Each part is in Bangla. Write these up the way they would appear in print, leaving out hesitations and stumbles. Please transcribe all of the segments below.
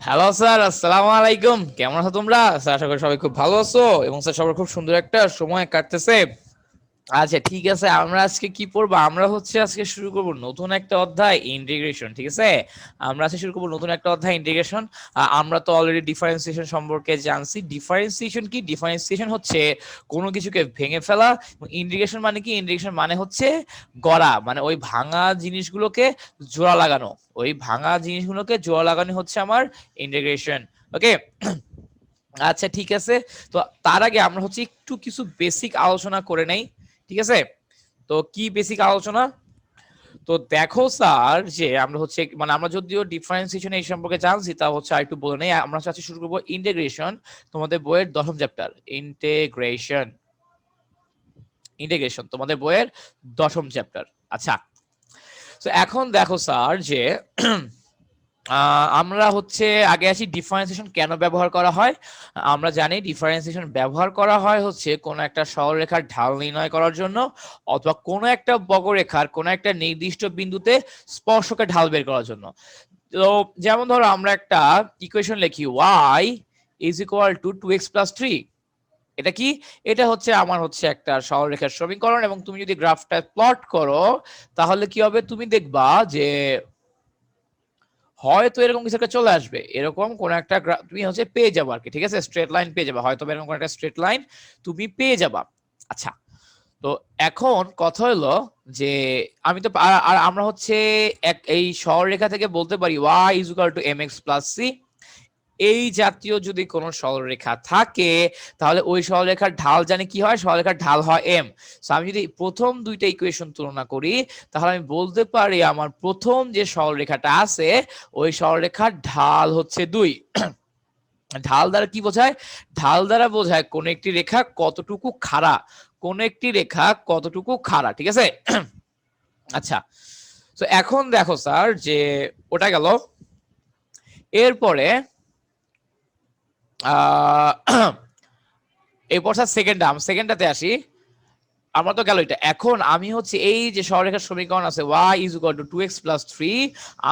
হ্যালো স্যার, আসসালামু আলাইকুম। কেমন আছো তোমরা? স্যার আশা করি সবাই খুব ভালো আছো এবং স্যার সবার খুব সুন্দর একটা সময় কাটতেছে। আচ্ছা ঠিক আছে, আমরা আজকে কি পড়বো? আমরা আজকে শুরু করব নতুন একটা অধ্যায়, ইন্টিগ্রেশন। ঠিক আছে, আমরা আজকে শুরু করব নতুন একটা অধ্যায়, ইন্টিগ্রেশন। আমরা তো অলরেডি ডিফারেন্সিয়েশন সম্পর্কে জানছি। ডিফারেন্সিয়েশন কি? ডিফারেন্সিয়েশন হচ্ছে কোনো কিছুকে ভেঙে ফেলা। ইন্টিগ্রেশন মানে কি? ইন্টিগ্রেশন মানে হচ্ছে গড়া, মানে ওই ভাঙা জিনিসগুলোকে জোড়া লাগানো। ওই ভাঙা জিনিসগুলোকে জোড়া লাগানো হচ্ছে আমার ইন্টিগ্রেশন। ওকে, আচ্ছা ঠিক আছে। তো তার আগে আমরা একটু কিছু বেসিক আলোচনা করে নেই। ঠিক আছে, তো কি বেসিক আলোচনা? তো দেখো স্যার, যে আমরা মানে আমরা যদিও ডিফারেন্সিয়েশন এই সম্পর্কে জানছি, তা আর একটু বলে নেই। আমরা আজকে শুরু করবো ইন্টিগ্রেশন, তোমাদের বইয়ের 10ম চ্যাপ্টার। ইন্টিগ্রেশন, ইন্টিগ্রেশন তোমাদের বইয়ের 10ম চ্যাপ্টার। আচ্ছা, তো এখন দেখো স্যার, যে আমরা আগে আসি ডিফারেন্সিয়েশন কেন ব্যবহার করা হয়। আমরা জানি ডিফারেন্সিয়েশন ব্যবহার করা হয় কোনো একটা সরলরেখার ঢাল নির্ণয় করার জন্য, অথবা কোনো একটা বক্ররেখার কোনো একটা নির্দিষ্ট বিন্দুতে স্পর্শকে ঢাল বের করার জন্য। তো যেমন ধরো আমরা একটা ইকুয়েশন লিখি, y is equal two 2x plus 3। এটা কি? এটা আমার একটা সরলরেখার সমীকরণ, এবং তুমি যদি গ্রাফটা প্লট করো তাহলে কি হবে? তুমি দেখবা যে হয়তো এরকম কিছু একটা চলে আসবে, এরকম কোন একটা তুমি পেয়ে যাবো আর কি। ঠিক আছে, স্ট্রেট লাইন পেয়ে যাবা, হয়তো এরকম কোন একটা স্ট্রেট লাইন তুমি পেয়ে যাবা। আচ্ছা, তো এখন কথা হলো যে আমি তো আর আমরা এই সরলরেখা থেকে বলতে পারি y is equal two mx plus c। এই জাতীয় যদি কোনো সরলরেখা থাকে, তাহলে ওই সরলরেখার ঢাল জানি কি হয়? সরলরেখার ঢাল হয় m। সো আমি যদি প্রথম দুইটা ইকুয়েশন তুলনা করি, তাহলে আমি বলতে পারি আমার প্রথম যে সরলরেখাটা আছে, ওই সরলরেখার ঢাল 2। ঢাল দ্বারা কি বোঝায়? ঢাল দ্বারা বোঝায় কোন একটি রেখা কতটুকু খাড়া, কোন একটি রেখা কতটুকু খাড়া। ঠিক আছে, আচ্ছা। তো এখন দেখো স্যার, যে ওটা গেল। এরপরে এরপর স্যার সেকেন্ডটাতে আসি। আমরা তো গেল এটা। এখন আমি এই যে সরলরেখার সমীকরণ আছে y is equal two 2x plus 3,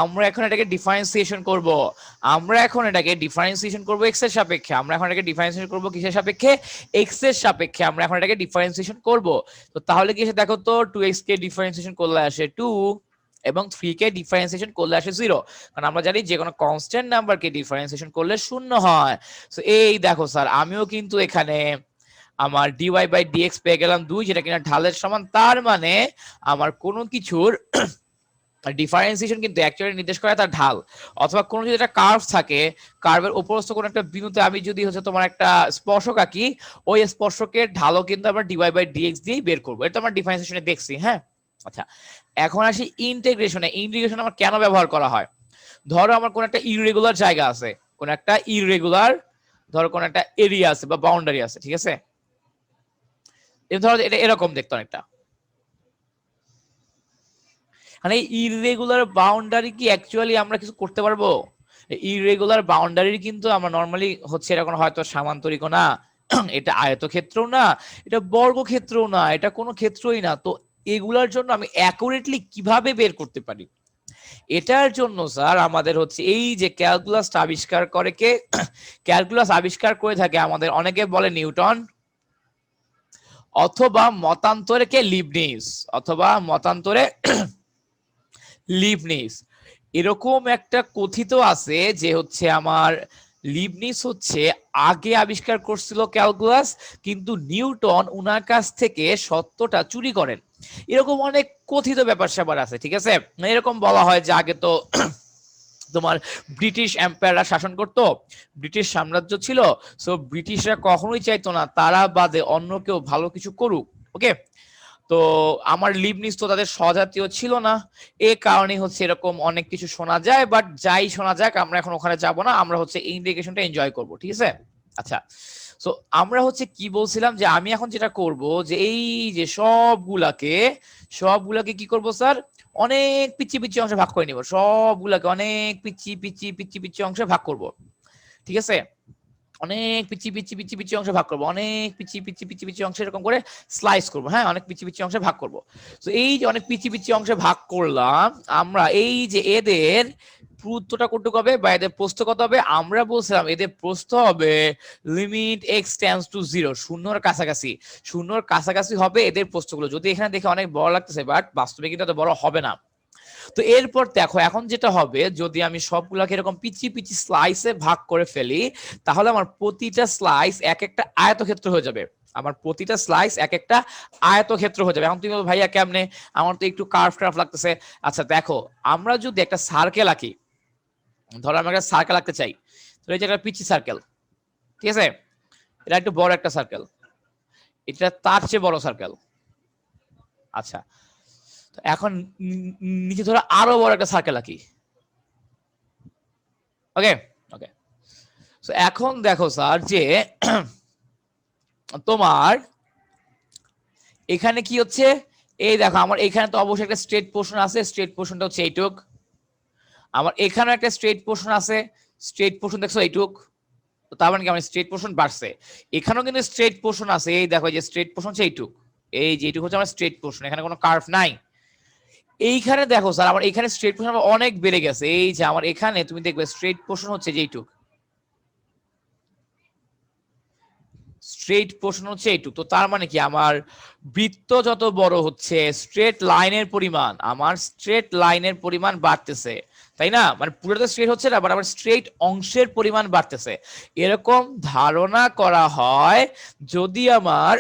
আমরা এখন এটাকে ডিফারেন্সিয়েশন করব। আমরা এখন এটাকে ডিফারেন্সিয়েশন করব x এর সাপেক্ষে। আমরা এখন এটাকে ডিফারেন্সিয়েশন করব কিসের সাপেক্ষে? x এর সাপেক্ষে আমরা এখন এটাকে ডিফারেন্সিয়েশন করব। তো তাহলে কি এসে দেখো তো, 2x কে ডিফারেন্সিয়েশন করলে আসে 2, এবং 3 কে ডিফারেন্সিয়েশন করলে আসে 0। কারণ আমরা জানি যে কোনো কনস্ট্যান্ট নাম্বারকে ডিফারেন্সিয়েশন করলে শূন্য হয়। তো এই দেখো স্যার, আমিও কিন্তু এখানে আমার dy বাই dx পেয়ে গেলাম 2, যেটা কিনা ঢালের সমান। তার মানে আমার কোনো কিছুর ডিফারেন্সিয়েশন কিন্তু অ্যাকচুয়ালি নির্দেশ করে তার ঢাল। অথবা কোনো যদি একটা কার্ভ থাকে, কার্ভের উপরস্থ কোনো একটা বিন্দুতে আমি যদি তোমার একটা স্পর্শক আঁকি, ওই স্পর্শকের ঢালও কিন্তু আমরা dy বাই dx দিয়েই বের করবো। এটা আমার ডিফারেন্সিয়েশনে দেখছি। হ্যাঁ, আচ্ছা, এখন আসি ইন্টিগ্রেশনে। ইন্টিগ্রেশন আমার কেন ব্যবহার করা হয়? ধরো আমার কোন একটা ইররেগুলার জায়গা আছে, কোন একটা ইররেগুলার, ধরো কোন একটা এরিয়া আছে বা বাউন্ডারি আছে। ঠিক আছে, ধরো এটা এরকম দেখতে অনেকটা। মানে ইররেগুলার বাউন্ডারি কি অ্যাকচুয়ালি আমরা কিছু করতে পারবো? ইররেগুলার বাউন্ডারি কিন্তু আমরা নরমালি এরকম হয়তো সামান্তরিক না, এটা আয়তক্ষেত্র না, এটা বর্গক্ষেত্র না, এটা কোনো ক্ষেত্রই না। তো এগুলার জন্য আমি অ্যাকুরেটলি কিভাবে বের করতে পারি? এটার জন্য স্যার আমাদের এই যে ক্যালকুলাসটা আবিষ্কার করে কে? ক্যালকুলাস আবিষ্কার করে থাকে আমাদের, অনেকে বলে নিউটন, অথবা মতান্তরে কে? লিবনিজ, অথবা মতান্তরে লিবনিজ। এরকম একটা কথিত আছে যে আমার লিবনিজ আগে আবিষ্কার করছিল ক্যালকুলাস, কিন্তু নিউটন উনার কাছ থেকে সত্যটা চুরি করেন। এরকম অনেক কথিত ব্যাপার স্যাপার আছে। ঠিক আছে, এরকম বলা হয় যে আগে তো তোমার ব্রিটিশ এম্পায়াররা শাসন করতো, ব্রিটিশ সাম্রাজ্য ছিল। সো ব্রিটিশরা কখনোই চাইতো না তারা বাদে অন্য কেউ ভালো কিছু করুক। ওকে, তো আমার লিবনিজ তো তাদের স্বজাতীয় ছিল না। এ কারণে এরকম অনেক কিছু শোনা যায়। বাট যাই শোনা যাক, আমরা এখন ওখানে যাব না, আমরা ইন্ডিকেশনটা এনজয় করব। ঠিক আছে, আচ্ছা। সো আমরা কি বলছিলাম, যে আমি এখন যেটা করব, যে এই যে সবগুলাকে কি করব স্যার? অনেক পিচ্ছি পিচ্ছি অংশে ভাগ করে নিব। সবগুলাকে অনেক পিচ্ছি পিচ্ছি পিচ্ছি পিচ্ছি অংশে ভাগ করব। ঠিক আছে, অনেক পিচ্ছি পিচ্ছি পিচ্ছি পিচ্ছি অংশে ভাগ করবো, অনেক পিচ্ছি পিচ্ছি পিচ্ছি পিচ্ছি অংশে এরকম করে স্লাইস করবো। হ্যাঁ, অনেক পিচ্ছি পিচ্ছি অংশে ভাগ করবো। তো এই যে অনেক পিচ্ছি পিচ্ছি অংশে ভাগ করলাম, আমরা এই যে এদের পুরুত্বটা কতটুকু হবে বা এদের প্রস্থ কত হবে? আমরা বলছিলাম এদের প্রস্থ হবে লিমিট x টেন্ডস টু 0, শূন্যর কাছাকাছি। শূন্যর কাছাকাছি হবে এদের প্রস্থগুলো। যদি এখানে দেখে অনেক বড় লাগতেছে, বাট বাস্তবে কিন্তু এত বড় হবে না। তো এরপর দেখো এখন যেটা হবে, যদি আমি সবগুলাকে এরকম পিচি পিচি স্লাইসে ভাগ করে ফেলি, তাহলে আমার প্রতিটা স্লাইস এক একটা আয়তক্ষেত্র হয়ে যাবে। আমার প্রতিটা স্লাইস এক একটা আয়তক্ষেত্র হয়ে যাবে। এখন তুমি বলো ভাইয়া কেমনে, আমার তো একটু কার্ভ কার্ভ লাগতেছে। আচ্ছা দেখো, আমরা যদি একটা সার্কেল আঁকি, ধরো আমরা একটা সার্কেল আঁকতে চাই, তো এই যে একটা পিচি সার্কেল, ঠিক আছে, এটা একটু বড় একটা সার্কেল, এটা তার চেয়ে বড় সার্কেল। আচ্ছা, তো এখন নিচে ধরো আরো বড় একটা সার্কেল আঁকি। ওকে ওকে, তো এখন দেখো স্যার যে তোমার এখানে কি হচ্ছে, এই দেখো আমার এখানে তো অবশ্যই একটা স্ট্রেট পোর্শন আছে, স্ট্রেট পোর্শনটা হচ্ছে এইটুক। আমার এখানে একটা স্ট্রেট পোর্শন আছে, স্ট্রেট পোর্শন দেখছো এইটুক। তো তার মানে কি আমার স্ট্রেট পোর্শন বাড়ছে। এখানেও কিন্তু স্ট্রেট পোর্শন আছে, এই দেখো যে স্ট্রেট পোর্শন হচ্ছে এইটুক, এই যে এইটুক হচ্ছে আমার স্ট্রেট পোর্শন, এখানে কোনো কার্ভ নাই। এইখানে দেখো স্যার আমার এখানে স্ট্রেট পোর্শন অনেক বেড়ে গেছে, এই যে আমার এখানে তুমি দেখবে স্ট্রেট পোর্শন হচ্ছে যে এইটুক, স্ট্রেট পোর্শন হচ্ছে এইটুক। তো তার মানে কি আমার বৃত্ত যত বড় হচ্ছে স্ট্রেট লাইনের পরিমাণ, আমার স্ট্রেট লাইনের পরিমাণ বাড়তেছে, তাই না? মানে পুরোটা স্ট্রেট হচ্ছে না, বাট আমার স্ট্রেট অংশের পরিমাণ বাড়তেছে। এরকম ধারণা করা হয় যদি আমার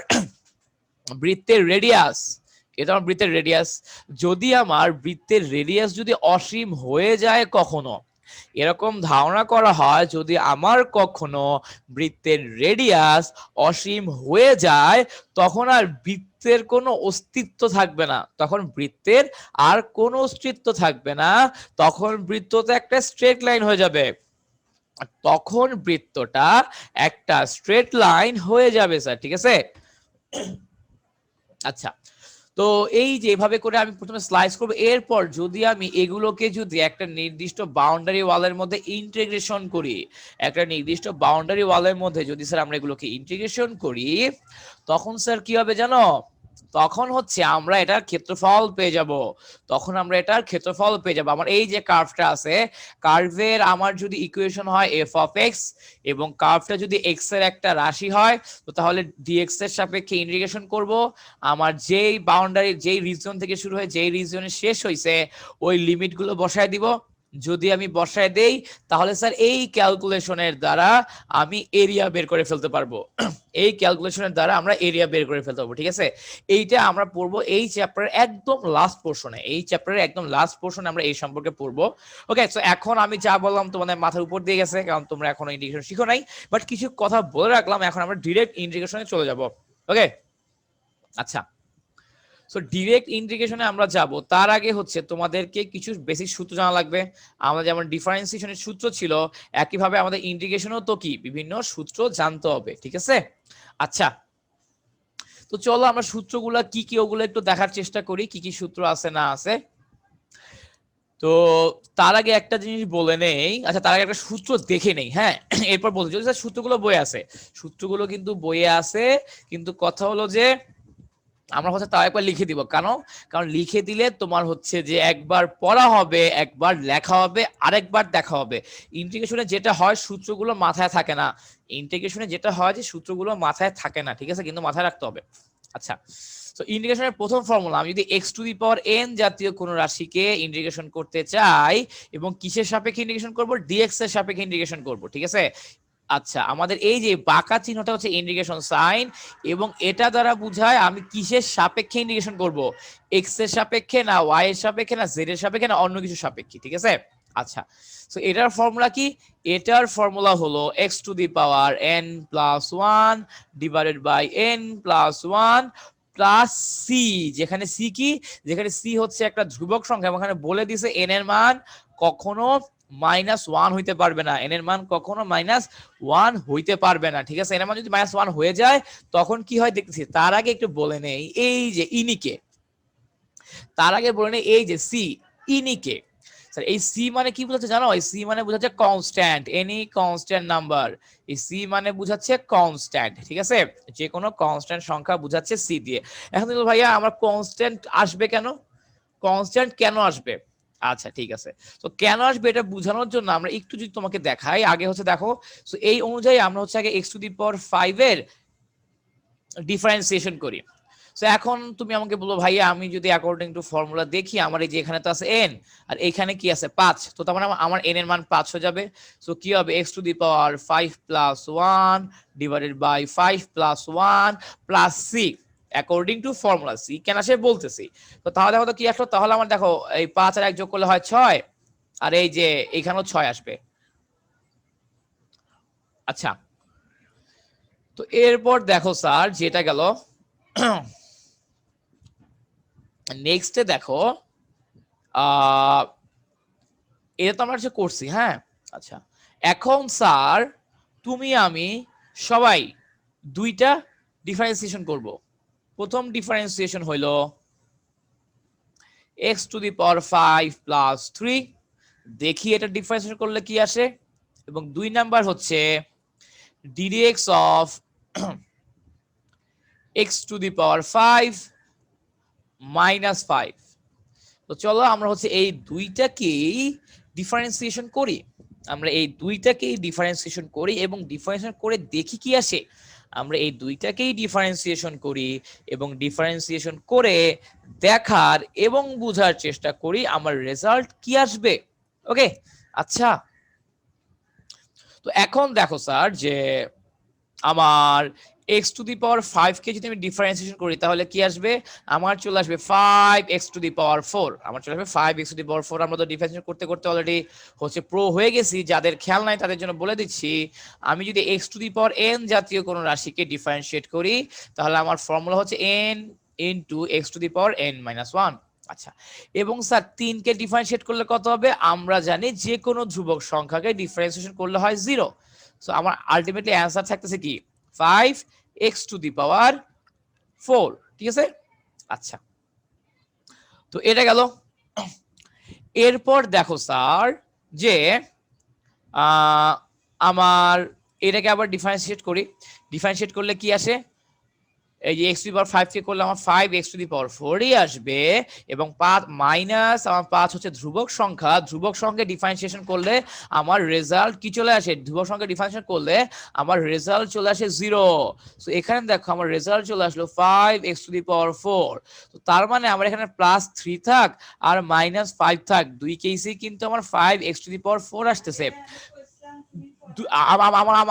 বৃত্তের রেডিয়াস, এটা আমার বৃত্তের রেডিয়াস, যদি আমার বৃত্তের রেডিয়াস যদি অসীম হয়ে যায় কখনো, এরকম ধারণা করা হয় যদি আমার কখনো বৃত্তের রেডিয়াস অসীম হয়ে যায়, তখন আর বৃত্তের কোনো অস্তিত্ব থাকবে না, তখন বৃত্তের আর কোনো অস্তিত্ব থাকবে না, তখন বৃত্তটা একটা স্ট্রেট লাইন হয়ে যাবে, তখন বৃত্তটা একটা স্ট্রেট লাইন হয়ে যাবে স্যার, ঠিক আছে? আচ্ছা, তো এই যে এভাবে করে আমি প্রথমে স্লাইস করব, এরপর যদি আমি এগুলোকে যদি একটা নির্দিষ্ট বাউন্ডারি ওয়ালের মধ্যে ইন্টিগ্রেশন করি, একটা নির্দিষ্ট বাউন্ডারি ওয়ালের মধ্যে যদি স্যার আমরা এগুলোকে ইন্টিগ্রেশন করি, তখন স্যার কি হবে জানো? তখন হচ্ছে আমরা এটার ক্ষেত্রফল পেয়ে যাব, তখন আমরা এটার ক্ষেত্রফল পেয়ে যাব। আমার এই যে কার্ভটা আছে, কার্ভের আমার যদি ইকুয়েশন হয় এফ অফ এক্স, এবং কার্ভটা যদি এক্স এর একটা রাশি হয়, তো তাহলে ডিএক্স এর সাপেক্ষে ইন্টিগ্রেশন করব, আমার যেই বাউন্ডারি যেই রিজন থেকে শুরু হয়ে যেই রিজনে শেষ হইছে ওই লিমিট গুলো বসায় দিব। যদি আমি বসায় দেই, তাহলে স্যার এই ক্যালকুলেশনের দ্বারা আমি এরিয়া বের করে ফেলতে পারবো। এই ক্যালকুলেশনের দ্বারা আমরা এরিয়া বের করে ফেলতে পারবো, ঠিক আছে? এইটা আমরা পড়বো এই চ্যাপ্টারের একদম লাস্ট পোর্শনে, এই চ্যাপ্টারের একদম লাস্ট পোর্শনে আমরা এই সম্পর্কে পড়বো। ওকে, সো এখন আমি যা বললাম তোমাদের মাথার উপর দিয়ে গেছে, কারণ তোমরা এখনো ইন্টিগ্রেশন শিখো নাই, বাট কিছু কথা বলে রাখলাম, এখন আমরা ডিরেক্ট ইন্টিগ্রেশনে চলে যাব। ওকে, আচ্ছা, সো ডিরেক্ট ইন্টিগ্রেশনে আমরা যাব, তার আগে হচ্ছে তোমাদেরকে কিছু বেসিক সূত্র জানা লাগবে। আমাদের যেমন ডিফারেন্সিয়েশনের সূত্র ছিল, একইভাবে আমাদের ইন্টিগ্রেশনও তো কি বিভিন্ন সূত্র জানতে হবে, ঠিক আছে? আচ্ছা, তো চলো আমরা সূত্রগুলো কি কি ওগুলো একটু দেখার চেষ্টা করি, কি কি সূত্র আছে না আছে। তো তার আগে একটা জিনিস বলে নেই, আচ্ছা তার আগে একটা সূত্র দেখে নেই, হ্যাঁ, এরপর বলতে যদি স্যার সূত্রগুলো বইয়ে আছে, সূত্রগুলো কিন্তু বইয়ে আছে, কিন্তু কথা হলো যে আমরা হচ্ছে তাও একবার লিখে দিব, কারণ লিখে দিলে তোমার হচ্ছে যে একবার পড়া হবে, একবার লেখা হবে, আরেকবার দেখা হবে। ইন্টিগ্রেশনে যেটা হয় সূত্রগুলো মাথায় থাকে না, ইন্টিগ্রেশনে যেটা হয় যে সূত্রগুলো মাথায় থাকে না, ঠিক আছে, কিন্তু মাথায় রাখতে হবে। আচ্ছা, তো ইন্টিগ্রেশনের প্রথম ফর্মুলা, আমি যদি x to the power n জাতীয় কোন রাশিকে ইন্টিগ্রেশন করতে চাই, এবং কিসের সাপেক্ষে ইন্টিগ্রেশন করব? dx এর সাপেক্ষে ইন্টিগ্রেশন করব, ঠিক আছে? আচ্ছা, আমাদের এই যে বাঁকা চিহ্নটা হচ্ছে ইন্টিগ্রেশন সাইন, এবং এটা দ্বারা বোঝায় আমি কিসের সাপেক্ষে ইন্টিগ্রেশন করব, এক্স এর সাপেক্ষে না ওয়াই এর সাপেক্ষে না জেড এর সাপেক্ষে না অন্য কিছু সাপেক্ষে, ঠিক আছে? আচ্ছা, সো এটার ফর্মুলা কি? এটার ফর্মুলা হলো x to the power n plus one divided by n plus one plus C, যেখানে সি কি, যেখানে সি হচ্ছে একটা ধ্রুবক সংখ্যা, এবং এখানে বলে দিছে n এর মান কখনো -1 হইতে পারবে না, n এর মান কখনো -1 হইতে পারবে না, ঠিক আছে? n এর মান যদি -1 হয়ে যায় তখন কি হয় দেখতেছি। তার আগে একটু বলে নেই এই যে ইনিকে, তার আগে বলে নেই এই যে সি, ইনিকে। স্যার এই সি মানে কি বোঝাচ্ছে জানো? এই সি মানে বোঝাচ্ছে কনস্ট্যান্ট, এনি কনস্ট্যান্ট নাম্বার। এই সি মানে বোঝাচ্ছে কনস্ট্যান্ট, ঠিক আছে? যে কোনো কনস্ট্যান্ট সংখ্যা বোঝাচ্ছে সি দিয়ে। এখন ভাইয়া আমার কনস্ট্যান্ট আসবে কেন? কনস্ট্যান্ট কেন আসবে? আচ্ছা ঠিক আছে। তো কেন আসবে এটা বোঝানোর জন্য আমরা একটু যদি তোমাকে দেখাই, আগে হচ্ছে দেখো, সো এই অনুযায়ী আমরা হচ্ছে আগে x টু দি পাওয়ার 5 এর ডিফারেন্সিয়েশন করি। সো এখন তুমি আমাকে বলো ভাইয়া আমি যদি অ্যাকর্ডিং টু ফর্মুলা দেখি, আমার এই যে এখানে তো আছে n আর এখানে কি আছে 5, তো তার মানে আমার n এর মান 5 হয়ে যাবে। সো কি হবে x to the power 5 plus 1 divided by 5 plus 1 plus c according to formula. C কেন আসে বলতেছি। তো তাহলে দেখো তো কি আসলো, তাহলে আমার দেখো এই 5 আর 1 যোগ করলে হয় 6, আর এই যে এখানেও 6 আসবে। আচ্ছা, তো এরপর দেখো স্যার যেটা গেল নেক্সটে দেখো, এটা তো আমরা করছি, হ্যাঁ। আচ্ছা, এখন স্যার তুমি আমি সবাই দুইটা ডিফারেন্সিয়েশন করব। প্রথম ডিফারেন্সিয়েশন হইল x to the power 5 plus 3, দেখি এটা ডিফারেন্সিয়েশন করলে কি আসে। এবং দুই নাম্বার হচ্ছে ddx of x to the power 5 minus 5। তো চলো আমরা হচ্ছে এই দুইটাকেই ডিফারেন্সিয়েশন করি, আমরা এই দুইটাকেই ডিফারেন্সিয়েশন করি এবং ডিফারেন্সিয়েশন করে দেখি কি আসে। আমরা এই দুইটাকেই ডিফারেন্সিয়েশন করি এবং ডিফারেন্সিয়েশন করে দেখার এবং বোঝার চেষ্টা করি আমার রেজাল্ট কি আসবে। ওকে, আচ্ছা। তো এখন দেখো স্যার যে আমার x টু দি পাওয়ার 5 কে যদি আমি ডিফারেন্সিয়েশন করি তাহলে কি আসবে, আমার চলে আসবে 5x টু দি পাওয়ার 4, আমার চলে আসবে 5x টু দি পাওয়ার 4। আমরা তো ডিফারেন্সিয়েশন করতে করতে অলরেডি হচ্ছে প্রো হয়ে গেছি, যাদের খেয়াল নাই তাদের জন্য বলে দিচ্ছি। আমি যদি x to the power n জাতীয় কোনো রাশিকে ডিফারেন্সিয়েট করি তাহলে আমার ফর্মুলা হচ্ছে n into x to the power n minus 1। আচ্ছা, এবং স্যার 3 কে ডিফারেন্সিয়েট করলে কত হবে, আমরা জানি যে কোনো ধ্রুবক সংখ্যাকে ডিফারেন্সিয়েশন করলে হয় 0। সো আমার আলটিমেটলি অ্যান্সার থাকতেছে কি 5x টু দি পাওয়ার 4, ঠিক আছে। আচ্ছা, তো এটা গেল। এরপর দেখো স্যার যে আমার এটাকে আবার ডিফারেন্সিয়েট করি, ডিফারেন্সিয়েট করলে কি আসে, এই যে x টু দি পাওয়ার 5 কে করলে আমার 5x টু দি পাওয়ার 4ই আসবে এবং 5 মাইনাস আমার 5 হচ্ছে ধ্রুবক সংখ্যা, ধ্রুবক সংখ্যা ডিফারেন্সিয়েশন করলে আমার রেজাল্ট কি চলে আসে, ধ্রুবক সংখ্যা ডিফারেন্সিয়েশন করলে আমার রেজাল্ট চলে আসে 0। সো এখানে দেখো আমার রেজাল্ট চলে আসলো 5x টু দি পাওয়ার 4। তো তার মানে আমার এখানে প্লাস 3 থাক আর মাইনাস 5 থাক, দুই কেসেই কিন্তু আমার 5x টু দি পাওয়ার 4 আসতেছে।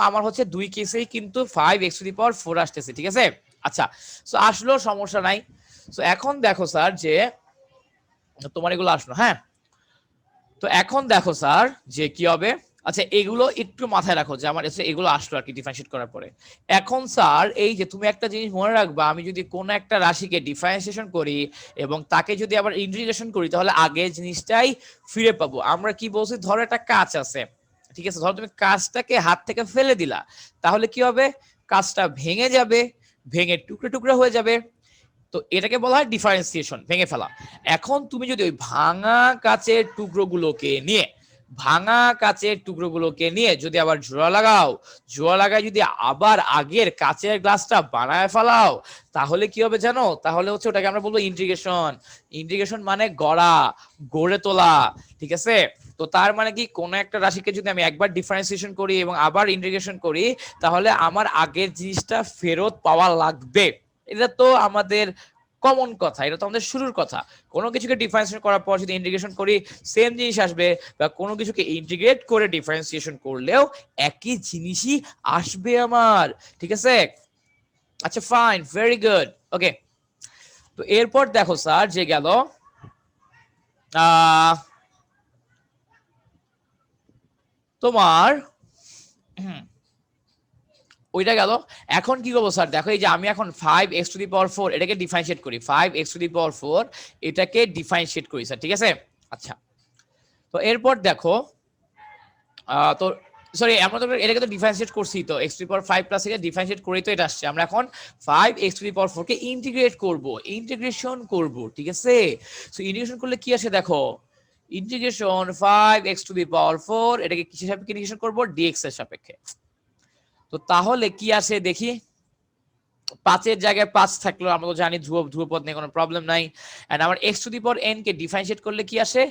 আমার হচ্ছে দুই কেসেই কিন্তু 5x টু দি পাওয়ার 4 আসতেছে, ঠিক আছে। আচ্ছা, সো আসলো, সমস্যা নাই। সো এখন দেখো স্যার যে তোমার এগুলো আসলো, হ্যাঁ। তো এখন দেখো স্যার যে কি হবে। আচ্ছা, এগুলো একটু মাথায় রাখো যে আমার এগুলো আসলো আর কি ডিফারেন্সিয়েট করার পরে। এখন স্যার এই যে তুমি একটা জিনিস মনে রাখবা, আমি যদি কোন একটা রাশিকে ডিফারেন্সিয়েশন করি এবং তাকে যদি আবার ইন্টিগ্রেশন করি তাহলে আগের জিনিসটাই ফিরে পাবো। আমরা কি বলছি, ধরো একটা কাঁচ আছে, ঠিক আছে, ধরো তুমি কাঁচটাকে হাত থেকে ফেলে দিলা, তাহলে কি হবে, কাঁচটা ভেঙে যাবে, ভেঙে টুকরো টুকরো হয়ে যাবে। তো এটাকে বলা হয় ডিফারেন্সিয়েশন, ভেঙে ফেলা। এখন তুমি যদি ওই ভাঙা কাচের টুকরোগুলোকে নিয়ে, ভাঙা কাচের টুকরোগুলোকে নিয়ে যদি আবার জোড়া লাগাও, জোড়া লাগায় যদি আবার আগের কাচের গ্লাসটা বানায় ফেলাও, তাহলে কি হবে জানো, তাহলে হচ্ছে ওটাকে আমরা বলবো ইন্টিগ্রেশন। ইন্টিগ্রেশন মানে গড়া, গড়ে তোলা, ঠিক আছে। তো তার মানে কি, কোন একটা রাশিকে যদি আমি একবার ডিফারেন্সিয়েশন করি এবং আবার ইন্টিগ্রেশন করি তাহলে আমার আগের জিনিসটা ফেরত পাওয়া লাগবে। এটা তো আমাদের কমন কথা, এটা তো আমাদের শুরুর কথা। কোনো কিছুকে ডিফারেন্সিয়েশন করার পর যদি ইন্টিগ্রেশন করি সেম জিনিস আসবে, বা কোনো কিছুকে ইন্টিগ্রেট করে ডিফারেন্সিয়েশন করলেও একই জিনিসই আসবে আমার, ঠিক আছে। আচ্ছা ফাইন, ভেরি গুড, ওকে। তো এরপর দেখো স্যার যে গেল তোমার ওইটা গেল। এখন কি করবো স্যার, দেখো এই যে আমি এখন 5x টু দি পাওয়ার 4 এটাকে ডিফারেন্সিয়েট করি, 5x টু দি পাওয়ার 4 এটাকে ডিফারেন্সিয়েট করি স্যার, ঠিক আছে। আচ্ছা, তো এরপর দেখো তো সরি, আমরা তো এটাকে তো ডিফারেন্সিয়েট করছি, তো x to the power 5 plus এর ডিফারেন্সিয়েট করেই তো এটা আসছে। আমরা এখন 5x two the power 4 K integrate করব, ইন্টিগ্রেশন করব, ঠিক আছে। সো ইন্টিগ্রেশন করলে কি আসে দেখো, integration 5x two the power 4 এটাকে কিসের সাপেক্ষে ইন্টিগ্রেশন করব, dx এর সাপেক্ষে। তো তাহলে কি আসে দেখি, পাঁচের জায়গায় 5 থাকলো, আমরা তো জানি ধ্রুবপদ নিয়ে কোনো প্রবলেম নাই। এন্ড আমার x to the power n K differentiate করলে কি আসে,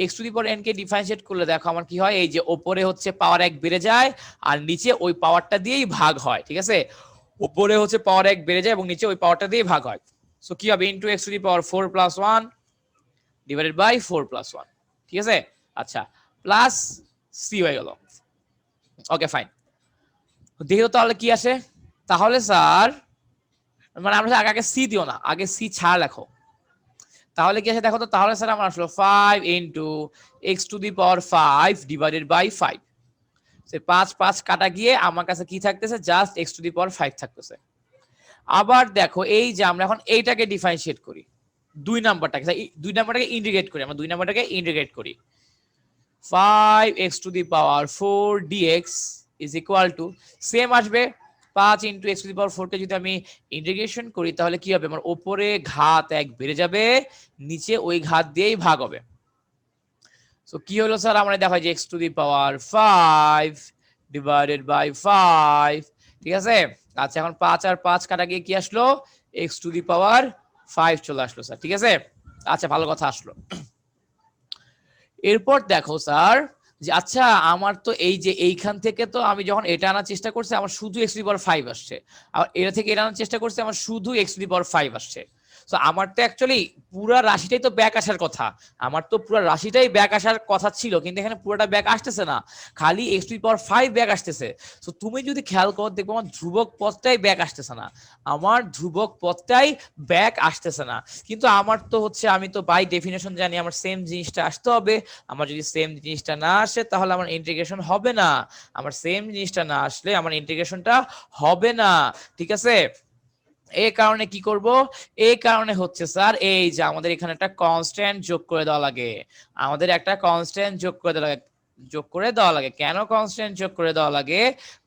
x to the power n K differentiate করলে দেখো আমার কি হয়, এই যে উপরে হচ্ছে পাওয়ার 1 বেড়ে যায় আর নিচে ওই পাওয়ারটা দিয়েই ভাগ হয়, ঠিক আছে, উপরে হচ্ছে পাওয়ার 1 বেড়ে যায় এবং নিচে ওই পাওয়ারটা দিয়েই ভাগ হয়। সো কি হবে, into x to the power 4 plus 1 divided by 4 plus 1, ঠিক আছে। আচ্ছা, প্লাস c হয়ে গেল। ওকে ফাইন, দেখো তাহলে কি আসে, তাহলে স্যার মানে আমরা আগে আগে সি দিও না, আগে সি ছাড়া লেখো, তাহলে কি আছে দেখো তো, তাহলে স্যার আমার আসলো 5 into x to the power 5 divided by 5, সে 5 5 কাটা গিয়ে আমার কাছে কি থাকতেছে, just x to the power 5 থাকতেছে। আবার দেখো এই যে আমরা এখন এইটাকে ডিফারেন্সিয়েট করি, দুই নাম্বারটাকে ইন্টিগ্রেট করি, আমরা দুই নাম্বারটাকে ইন্টিগ্রেট করি, 5x two the power 4 dx is equal to same আসবে 5 into x to the power 4 কে যদি আমি ইন্টিগ্রেশন করি তাহলে কি হবে, আমার উপরে ঘাত 1 বেড়ে যাবে, নিচে ওই ঘাত দিয়েই ভাগ হবে। সো কি হলো স্যার, আমরা দেখা যায় যে x to the power 5 divided by 5, ঠিক আছে। আচ্ছা, এখন 5 আর 5 কাটা গিয়ে কি আসলো, x টু দি পাওয়ার 5 চলে আসলো স্যার, ঠিক আছে। আচ্ছা, ভালো কথা আসলো। এরপর দেখো স্যার যে আচ্ছা আমার তো এই যে এইখান থেকে তো আমি যখন এটা আনার চেষ্টা করছি আমার শুধু x টু দি পাওয়ার 5 আসছে, আর এটা থেকে এটা আনার চেষ্টা করছি আমার শুধু x টু দি পাওয়ার 5 আসছে। সো আমার তো অ্যাকচুয়ালি পুরা রাশিটাই তো ব্যাক আসার কথা, আমার তো পুরা রাশিটাই ব্যাক আসার কথা ছিল, কিন্তু এখানে পুরোটা ব্যাক আসতেছে না, খালি x to the power 5 back আসতেছে। সো তুমি যদি খেয়াল করো দেখবো আমার ধ্রুবক পদটাই ব্যাক আসতেছে না, আমার ধ্রুবক পদটাই ব্যাক আসতেছে না। কিন্তু আমার তো হচ্ছে, আমি তো বাই ডেফিনেশন জানি আমার সেম জিনিসটা আসতে হবে, আমার যদি সেম জিনিসটা না আসে তাহলে আমার ইন্টিগ্রেশন হবে না, আমার সেম জিনিসটা না আসলে আমার ইন্টিগ্রেশনটা হবে না, ঠিক আছে। এই কারণে কি করব, এই কারণে হচ্ছে স্যার এই যে আমাদের এখানে একটা কনস্ট্যান্ট যোগ করে দেওয়া লাগে, আমাদের একটা কনস্ট্যান্ট যোগ করে দেওয়া লাগে, কেন কনস্ট্যান্ট যোগ করে দেওয়া লাগে,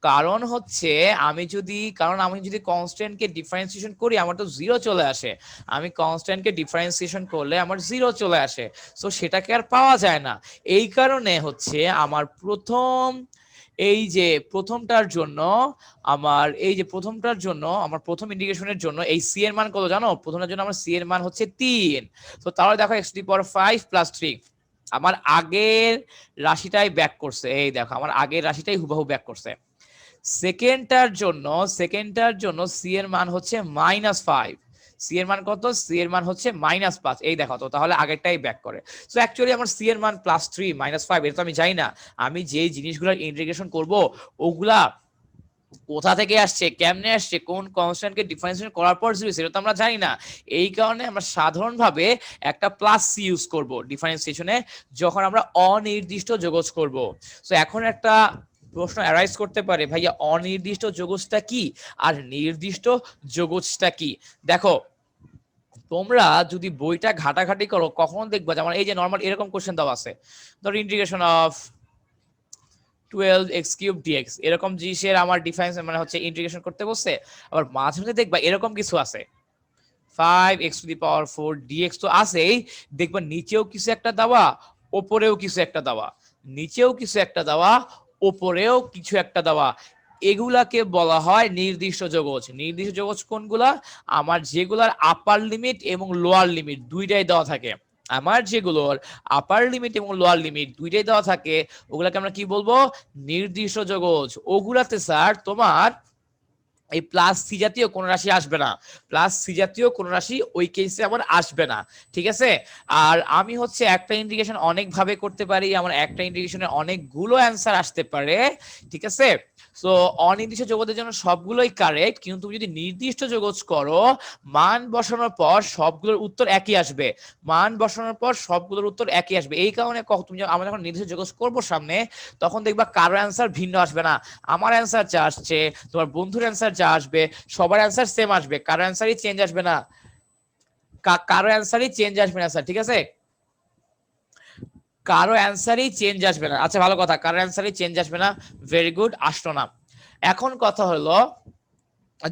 কারণ হচ্ছে আমি যদি কনস্ট্যান্ট কে ডিফারেন্সিয়েশন করি আমার তো জিরো চলে আসে, আমি কনস্ট্যান্ট কে ডিফারেন্সিয়েশন করলে আমার জিরো চলে আসে, সো সেটাকে আর পাওয়া যায় না। এই কারণে হচ্ছে আমার এই যে প্রথমটার জন্য আমার প্রথম ইন্টিগ্রেশনের জন্য এই সি এর মান কত জানো, প্রথমটার জন্য আমার সি এর মান হচ্ছে 3। তো তাহলে দেখো x to the power 5 plus 3 আমার আগের রাশিটাই ব্যাক করছে, এই দেখো আমার আগের রাশিটাই হুবহু ব্যাক করছে। সেকেন্ডটার জন্য সি এর মান হচ্ছে -5, সি এর মান কত, সি এর মান হচ্ছে -5, এই দেখো তো, তাহলে আগেরটাই ব্যাক করে। সো অ্যাকচুয়ালি আমার সি এর মান +3 -5 এটা তো আমি জানি না, আমি যেই জিনিসগুলোর ইন্টিগ্রেশন করব ওগুলা কোথা থেকে আসছে, কেমনে আসছে, কোন কনস্ট্যান্টকে ডিফারেন্সিয়েট করার পর জিরো সেটা তো আমরা জানি না। এই কারণে আমরা সাধারণভাবে একটা প্লাস সি ইউজ করব ডিফারেন্সিয়েশনে যখন আমরা অনির্দিষ্ট যোগজ করব। সো এখন একটা প্রশ্ন অ্যারাইজ করতে পারে, ভাইয়া অনির্দিষ্ট যোগজটা কি আর নির্দিষ্ট যোগজটা কি। দেখো তোমরা যদি বইটা ঘাটাঘাটি করো কখনো দেখবা যেমন এই যে নর্মাল এরকম কোশ্চেন দেওয়া আছে, ধর integration of 12x cube dx এরকম জিনিসের আমার ডিফারেন্স মানে হচ্ছে ইন্টিগ্রেশন করতে বসছে, আবার মাঝে মাঝে দেখবা এরকম কিছু আছে 5x two the power 4 dx তো আছেই, দেখবা নিচেও কিছু একটা দেওয়া, ওপরেও কিছু একটা দেওয়া, নিচেও কিছু একটা দেওয়া, ওপরেও কিছু একটা দেওয়া, এগুলাকে বলা হয় নির্দিষ্ট যোগজ। নির্দিষ্ট যোগজ কোনগুলা, আমার যেগুলার আপার লিমিট এবং লোয়ার লিমিট দুইটাই দেওয়া থাকে, আমার যেগুলোর আপার লিমিট এবং লোয়ার লিমিট দুইটাই দেওয়া থাকে ওগুলাকে আমরা কি বলবো, নির্দিষ্ট যোগজ। ওগুলাতে স্যার তোমার এই প্লাস সি জাতীয় কোন রাশি আসবে না, প্লাস সি জাতীয় কোন রাশি ওই কেসে আমার আসবে না, ঠিক আছে। আর আমি হচ্ছে একটা ইন্টিগ্রেশন অনেক ভাবে করতে পারি, আমার একটা ইন্টিগ্রেশনের অনেকগুলো অ্যান্সার আসতে পারে, ঠিক আছে। সো অনির্দিষ্ট যোগজের জন্য সবগুলোই কারেক্ট, কিন্তু তুমি যদি নির্দিষ্ট যোগজ করো মান বসানোর পর সবগুলোর উত্তর একই আসবে, এই কারণে তুমি আমরা যখন নির্দিষ্ট যোগজ করবো সামনে তখন দেখবা কারো অ্যান্সার ভিন্ন আসবে না, আমার অ্যান্সার যা আসছে তোমার বন্ধুর অ্যান্সার যা আসবে সবার অ্যান্সার সেম আসবে, কারো অ্যান্সারই চেঞ্জ আসবে না, স্যার, ঠিক আছে, কারো অ্যান্সারই চেঞ্জ আসবে না। আচ্ছা ভালো কথা, কারো অ্যান্সারই চেঞ্জ আসবে না, ভেরি গুড, আসলো না। এখন কথা হলো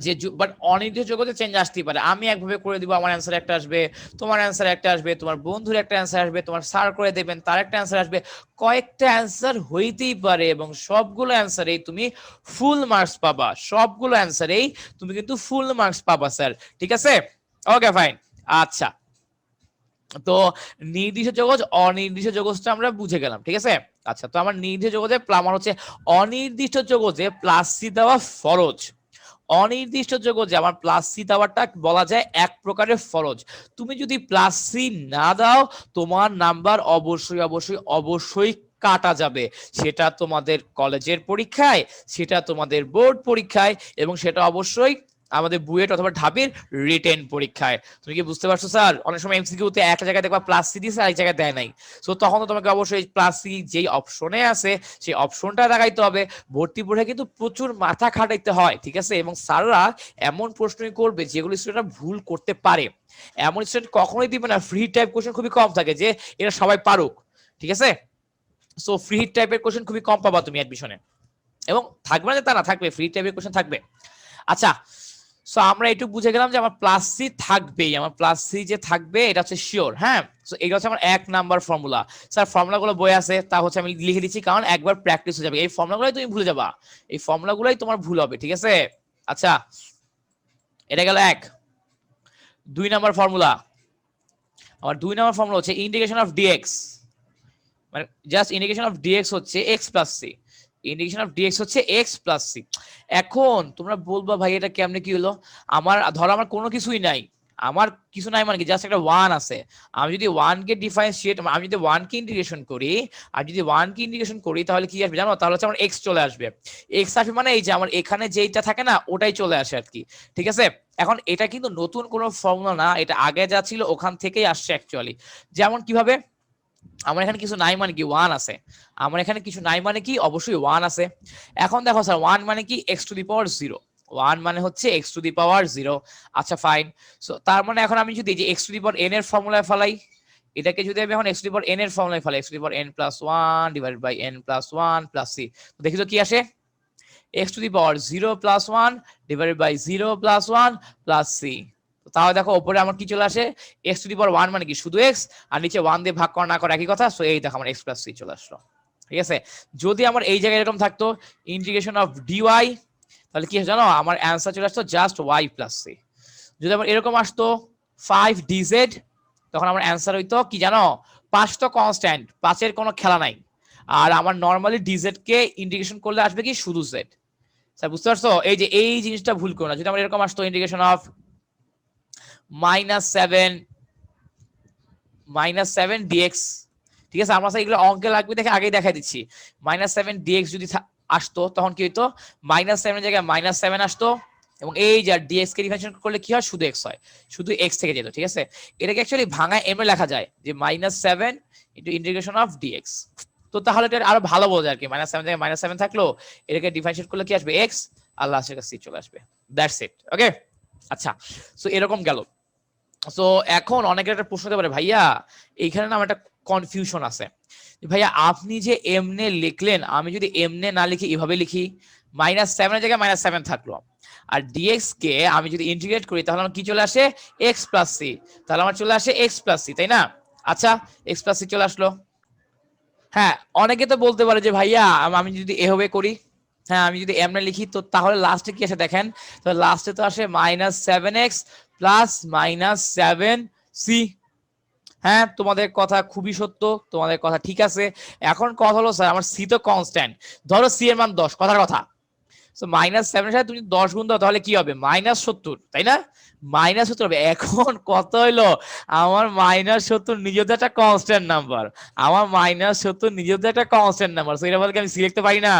যে বাট অনির্দিষ্ট জগতে চেঞ্জ আসতেই পারে। আমি একভাবে করে দিব, আমার অ্যান্সার একটা আসবে, তোমার অ্যান্সার একটা আসবে, তোমার বন্ধুর একটা অ্যান্সার আসবে, তোমার স্যার করে দেবেন তার একটা অ্যান্সার আসবে, কয়েকটা অ্যান্সার হইতেই পারে এবং সবগুলো অ্যান্সারেই তুমি ফুল মার্কস পাবা, সবগুলো অ্যান্সারেই তুমি কিন্তু ফুল মার্কস পাবা স্যার, ঠিক আছে? Okay fine. আচ্ছা, তো নির্দিষ্ট জগৎ অনির্দিষ্ট জগৎটা আমরা বুঝে গেলাম, ঠিক আছে? আচ্ছা, তো আমার নির্দিষ্ট জগতে আমার হচ্ছে অনির্দিষ্ট জগতে প্লাস সি দেওয়া ফরজ। অনির্দিষ্ট জগতে আমার প্লাস সি দেওয়াটা বলা যায় এক প্রকারের ফরজ। তুমি যদি প্লাস সি না দাও তোমার নাম্বার অবশ্যই অবশ্যই অবশ্যই কাটা যাবে, সেটা তোমাদের কলেজের পরীক্ষায়, সেটা তোমাদের বোর্ড পরীক্ষায়, এবং সেটা অবশ্যই আমাদের বুয়েট অথবা ঢাবির রিটেন পরীক্ষায়। তুমি কি বুঝতে পারছো স্যার? অনেক সময় এমসিকিউতে এক জায়গায় দেখবা প্লাস সি দিয়েছে, আরেক জায়গায় দেয় নাই। সো তখন তো তোমাকে অবশ্যই প্লাস সি যেই অপশনে আছে সেই অপশনটা দেখাইতে হবে। ভর্তি পরীক্ষা কিন্তু প্রচুর মাথা খাটাইতে হয়, ঠিক আছে? এবং স্যাররা এমন প্রশ্নই করবে যেগুলো স্টুডেন্টরা ভুল করতে পারে। এমন স্টুডেন্ট কখনোই দিবে না ফ্রি টাইপ কোশ্চেন খুবই কম থাকে যে এরা সবাই পারুক, ঠিক আছে? সো ফ্রি টাইপের কোশ্চেন খুবই কম পাবা তুমি অ্যাডমিশনে, এবং থাকবে না যে তা না, থাকবে, ফ্রি টাইপের কোশ্চেন থাকবে। আচ্ছা, সো আমরা একটু বুঝে গেলাম যে আমার প্লাস সি থাকবেই, আমার প্লাস সি যে থাকবে এটা হচ্ছে শিওর। হ্যাঁ, সো এটা হচ্ছে আমার 1 নাম্বার ফর্মুলা। স্যার ফর্মুলাগুলো বই আছে, তা হচ্ছে আমি লিখে দিচ্ছি কারণ একবার প্র্যাকটিস হয়ে যাবে, এই ফর্মুলাগুলোই তুমি ভুলে যাবা, এই ফর্মুলাগুলোই তোমার ভুল হবে, ঠিক আছে? আচ্ছা, এটা গেল 1। 2 নাম্বার ফর্মুলা, আমার 2 নাম্বার ফর্মুলা হচ্ছে ইন্টিগ্রেশন অফ ডিএক্স, মানে জাস্ট ইন্টিগ্রেশন অফ ডিএক্স হচ্ছে x plus C, integration of d x হচ্ছে এক্স প্লাস সি। এখন তোমরা বলবা ভাই এটা কেমনে কি হলো? আমার ধরো আমার কোনো কিছুই নাই, আমার কিছু নাই মানে কি জাস্ট একটা ওয়ান আছে। আমি যদি ওয়ান কে ডিফারেন্সিয়েট, আমি যদি ওয়ান কে ইন্টিগ্রেশন করি, আমি যদি ওয়ান কে ইন্টিগ্রেশন করি তাহলে কি আসবে জানো? তাহলে হচ্ছে আমার এক্স চলে আসবে। এক্স আসবে মানে এই যে আমার এখানে যেইটা থাকে না ওটাই চলে আসে আর কি, ঠিক আছে? এখন এটা কিন্তু নতুন কোনো ফর্মুলা না, এটা আগে যা ছিল ওখান থেকেই আসছে অ্যাকচুয়ালি। যেমন কিভাবে, আমার এখানে কিছু নাই মানে কি ওয়ান আছে, আমার এখানে কিছু নাই মানে কি অবশ্যই ওয়ান আছে। এখন দেখো স্যার ওয়ান মানে কি x to the power zero, one মানে হচ্ছে x to the power zero. আচ্ছা ফাইন, সো তার মানে এখন আমি যদি এই যে x to the power n এর ফর্মুলায় ফেলাই, এটাকে যদি আমি এখন x to the power n এর ফর্মুলায় ফেলাই, x to the power n plus one divided by n plus one plus C, দেখি তো কি আসে? X to the power zero plus one divided by zero plus one plus C. তাহলে দেখো উপরে আমার কি চলে আসে? X to the power one মানে কি শুধু এক্স, আর নিচে ওয়ান দিয়ে ভাগ করা না করা একই কথা। সো এই দেখো আমার এক্স প্লাস সি চলে আসলো, ঠিক আছে? যদি আমার এই জায়গায় এরকম থাকতো ইন্টিগ্রেশন অফ ডিওয়াই, তাহলে কি জানো আমার অ্যান্সার চলে আসতো জাস্ট ওয়াই প্লাস সি। যদি আমার এরকম আসতো 5dz, তখন আমার অ্যান্সার হইতো কি জানো? 5 তো কনস্ট্যান্ট, 5-এর কোনো খেলা নাই। আর আমার নর্মালি ডিজেড কে ইন্টিগ্রেশন করলে আসবে কি শুধু জেড। স্যার বুঝতে পারছো? এই যে এই জিনিসটা ভুল করো না। যদি আমার এরকম আসতো ইন্টিগ্রেশন অফ -7 ডিএক্স, ঠিক আছে? আমরা এগুলো অঙ্কে লাগবে দেখে আগেই দেখাই দিচ্ছি। -7 ডিএক্স যদি আসতো তখন কি হইতো? -7 এর জায়গায় -7 আসতো, এবং এই যে ডিএক্স কে ডিফারেন্সিয়েট করলে কি হয়? শুধু এক্স হয়, শুধু এক্স থেকে যেত, ঠিক আছে? এটাকে অ্যাকচুয়ালি ভাঙায় এম এ লেখা যায় যে -7 ইনটু ইন্টিগ্রেশন অফ ডিএক্স। তো তাহলে এটা আরো ভালো বোঝা আর কি, -7 জায়গায় -7 থাকলো, এটাকে ডিফারেন্সিয়েট করলে কি আসবে? এক্স, আর লাস্টের কাছে চলে আসবে, দ্যাটস ইট। ওকে, আচ্ছা, সো এরকম গেল। সো এখন অনেকের একটা প্রশ্ন হতে পারে, ভাইয়া এইখানে না আমার একটা কনফিউশন আছে, ভাইয়া আপনি যে এমনে লিখলেন, আমি যদি এমনে না লিখি এভাবে লিখি, -7 এর জায়গায় -7 থাকলো, আর ডিএক্স কে আমি যদি ইন্টিগ্রেট করি তাহলে আমার কি চলে আসে? এক্স প্লাস সি, তাহলে আমার চলে আসে এক্স প্লাস সি, তাই না? আচ্ছা, এক্স প্লাস সি চলে আসলো। হ্যাঁ, অনেকে তো বলতে পারে যে ভাইয়া আমি যদি এভাবে করি, হ্যাঁ আমি যদি এমনে লিখি তো তাহলে লাস্টে কি আসে দেখেন, তো লাস্টে তো আসে -7x প্লাস -7c। হ্যাঁ, তোমাদের কথা খুবই সত্য, তোমাদের কথা ঠিক আছে। এখন কথা হলো স্যার আমার সি তো কনস্ট্যান্ট, ধরো সি এর মান 10, কথার কথা। সো -7 এর সাথে তুমি 10 গুণ দাও তাহলে কি হবে? -70, তাই না? -70 হবে। এখন কত হইলো? আমার -70 নিজেও তো একটা কনস্ট্যান্ট নাম্বার, আমার -70 নিজেও তো একটা কনস্ট্যান্ট নাম্বার। সো এটা বলতে আমি সি লিখতে পারি না?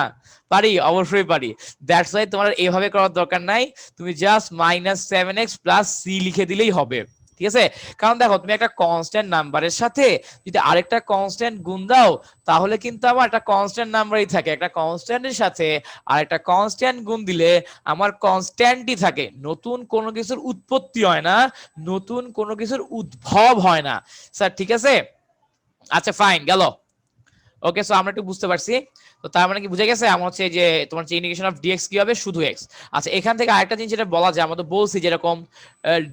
পারি, অবশ্যই পারি। দ্যাটস ওয়াই তোমার এভাবে করার দরকার নাই, তুমি জাস্ট -7x প্লাস সি লিখে দিলেই হবে, ঠিক আছে? কারণ দেখো তুমি একটা কনস্ট্যান্ট নাম্বারের সাথে যদি আরেকটা কনস্ট্যান্ট গুণ দাও তাহলে কিন্তু আমার একটা কনস্ট্যান্ট নাম্বারই থাকে, একটা কনস্ট্যান্টের সাথে আর একটা কনস্ট্যান্ট গুণ দিলে আমার কনস্ট্যান্টই থাকে, নতুন কোনো কিছুর উৎপত্তি হয় না, নতুন কোনো কিছুর উদ্ভব হয় না, স্যার ঠিক আছে? আচ্ছা ফাইন গেল। ওকে, সো আমরা একটু বুঝতে পারছি। তো তার মানে কি বুঝে গেছে আমার হচ্ছে যে তোমার যে ইন্টিগ্রেশন অফ ডিএক্স কি হবে, শুধু এক্স। আচ্ছা, এখান থেকে আরেকটা জিনিস যেটা বলা যায়, আমরা তো বলছি যেরকম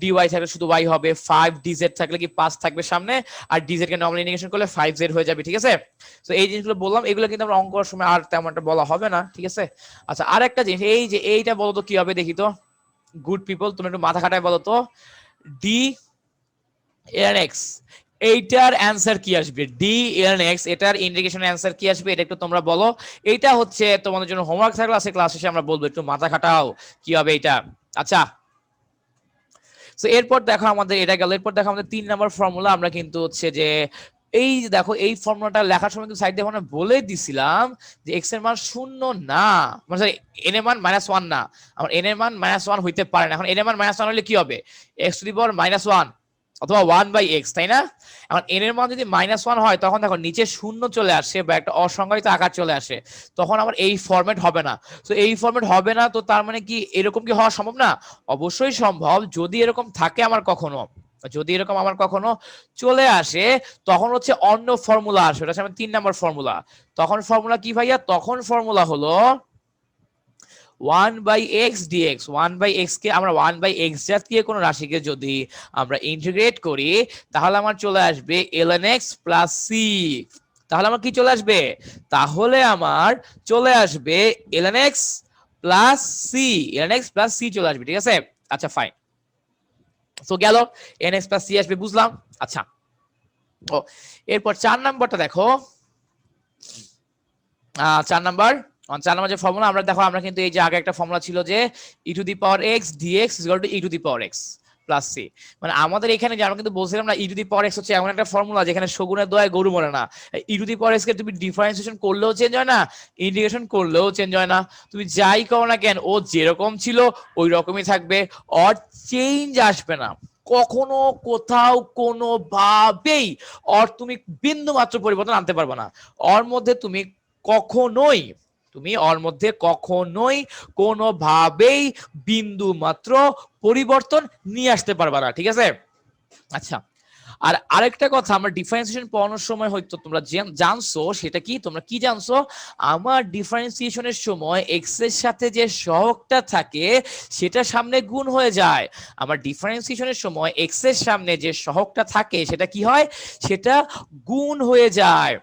ডিওয়াই থাকলে শুধু ওয়াই হবে, 5 ডিজেড থাকলে কি 5 থাকবে সামনে, আর ডিজেড কে নরমাল ইন্টিগ্রেশন করলে 5z হয়ে যাবে, ঠিক আছে। তো এই জিনিসগুলো বললাম, এগুলো কিন্তু আমরা অঙ্ক করার সময় আর তেমন একটা বলা হবে না, ঠিক আছে। আচ্ছা, আরেকটা জিনিস, এই যে এইটা বলো তো কি হবে দেখি তো, গুড পিপল তুমি একটু মাথা খাটায় বলো তো, ডি এন এক্স, এইটার অ্যান্সার কি আসবে? ডি এন এক্স, এটার ইন্টিগ্রেশন অ্যান্সার কি আসবে এটা একটু তোমরা বলো। এইটা হচ্ছে তোমাদের জন্য হোমওয়ার্ক থাকলে আছে, ক্লাস শেষে আমরা বলবো, একটু মাথা খাটাও কি হবে এটা। আচ্ছা, তো এরপর দেখো আমাদের এটা গেল, এরপর দেখো আমাদের 3 নাম্বার ফর্মুলা। আমরা কিন্তু হচ্ছে যে এই যে দেখো এই ফর্মুলাটা লেখার সময় কিন্তু সাইড দিয়ে আমরা বলে দিছিলাম যে এক্স এর মান শূন্য না, মানে সরি এন এর মান -1 না, আমার এন এর মান -1 হইতে পারে না। এখন এন এর মান -1 হলে কি হবে? এক্স টু দি পাওয়ার -1 অথবা 1/x, তাই না? এখন এন এর মান যদি -1 হয় তখন দেখো নিচে শূন্য চলে আসে বা একটা অসংজ্ঞায়িত আকার চলে আসে, তখন আমার এই ফরম্যাট হবে না। তো এই ফরম্যাট হবে না, তো তার মানে কি এরকম কি হওয়া সম্ভব না? অবশ্যই সম্ভব। যদি এরকম থাকে আমার কখনো, যদি এরকম আমার কখনো চলে আসে, তখন হচ্ছে অন্য ফর্মুলা আসে, ওটা হচ্ছে আমার 3 নাম্বার ফর্মুলা। তখন ফর্মুলা কি ভাইয়া? তখন ফর্মুলা হলো 1/x dx। 1/x কে আমরা 1/x জাতীয় কোনো রাশিকে যদি আমরা ইন্টিগ্রেট করি, তাহলে আমার চলে আসবে ln x প্লাস c। তাহলে আমার কি চলে আসবে? তাহলে আমার চলে আসবে ln x plus c, ln x plus c চলে আসবে, ঠিক আছে। আচ্ছা ফাইন, তো গেল ln x প্লাস c আসবে, বুঝলাম। আচ্ছা, ও এরপর 4 নাম্বারটা দেখো। 4 নাম্বার, 4 নাম্বার যে ফর্মুলা আমরা দেখো, আমরা কিন্তু এই যে আগে একটা ফর্মুলা ছিল যে e two the power x dx is equal to e two the power x plus c। মানে আমাদের এখানে যে আমরা কিন্তু বলছিলাম না, e two the power x হচ্ছে এমন একটা ফর্মুলা যেখানে শগুনের দয়ায় গরু মরে না। e two the power x কে তুমি ডিফারেন্সিয়েশন করলেও চেঞ্জ হয় না, ইন্টিগ্রেশন করলেও চেঞ্জ হয় না। তুমি যাই করো না কেন, ও যেরকম ছিল ওই রকমই থাকবে, অর চেঞ্জ আসবে না কখনো, কোথাও কোনো ভাবেই। অর তুমি বিন্দু মাত্র পরিবর্তন আনতে পারবে না ওর মধ্যে। তুমি কখনোই, তুমি ওর মধ্যে কখনোই কোনোভাবেই বিন্দু মাত্র পরিবর্তন নিয়ে আসতে পারবা না, ঠিক আছে। আচ্ছা, আর আরেকটা কথা, আমরা ডিফারেন্সিয়েশন পড়ানোর সময় হয়তো তোমরা জানছো, সেটা কি, তোমরা কি জানছো? আমার ডিফারেন্সিয়েশনের সময় এক্স এর সাথে যে সহগটা থাকে সেটা সামনে গুণ হয়ে যায়। আমার ডিফারেন্সিয়েশনের সময় এক্স এর সামনে যে সহগটা থাকে সেটা কি হয়? সেটা গুণ হয়ে যায়।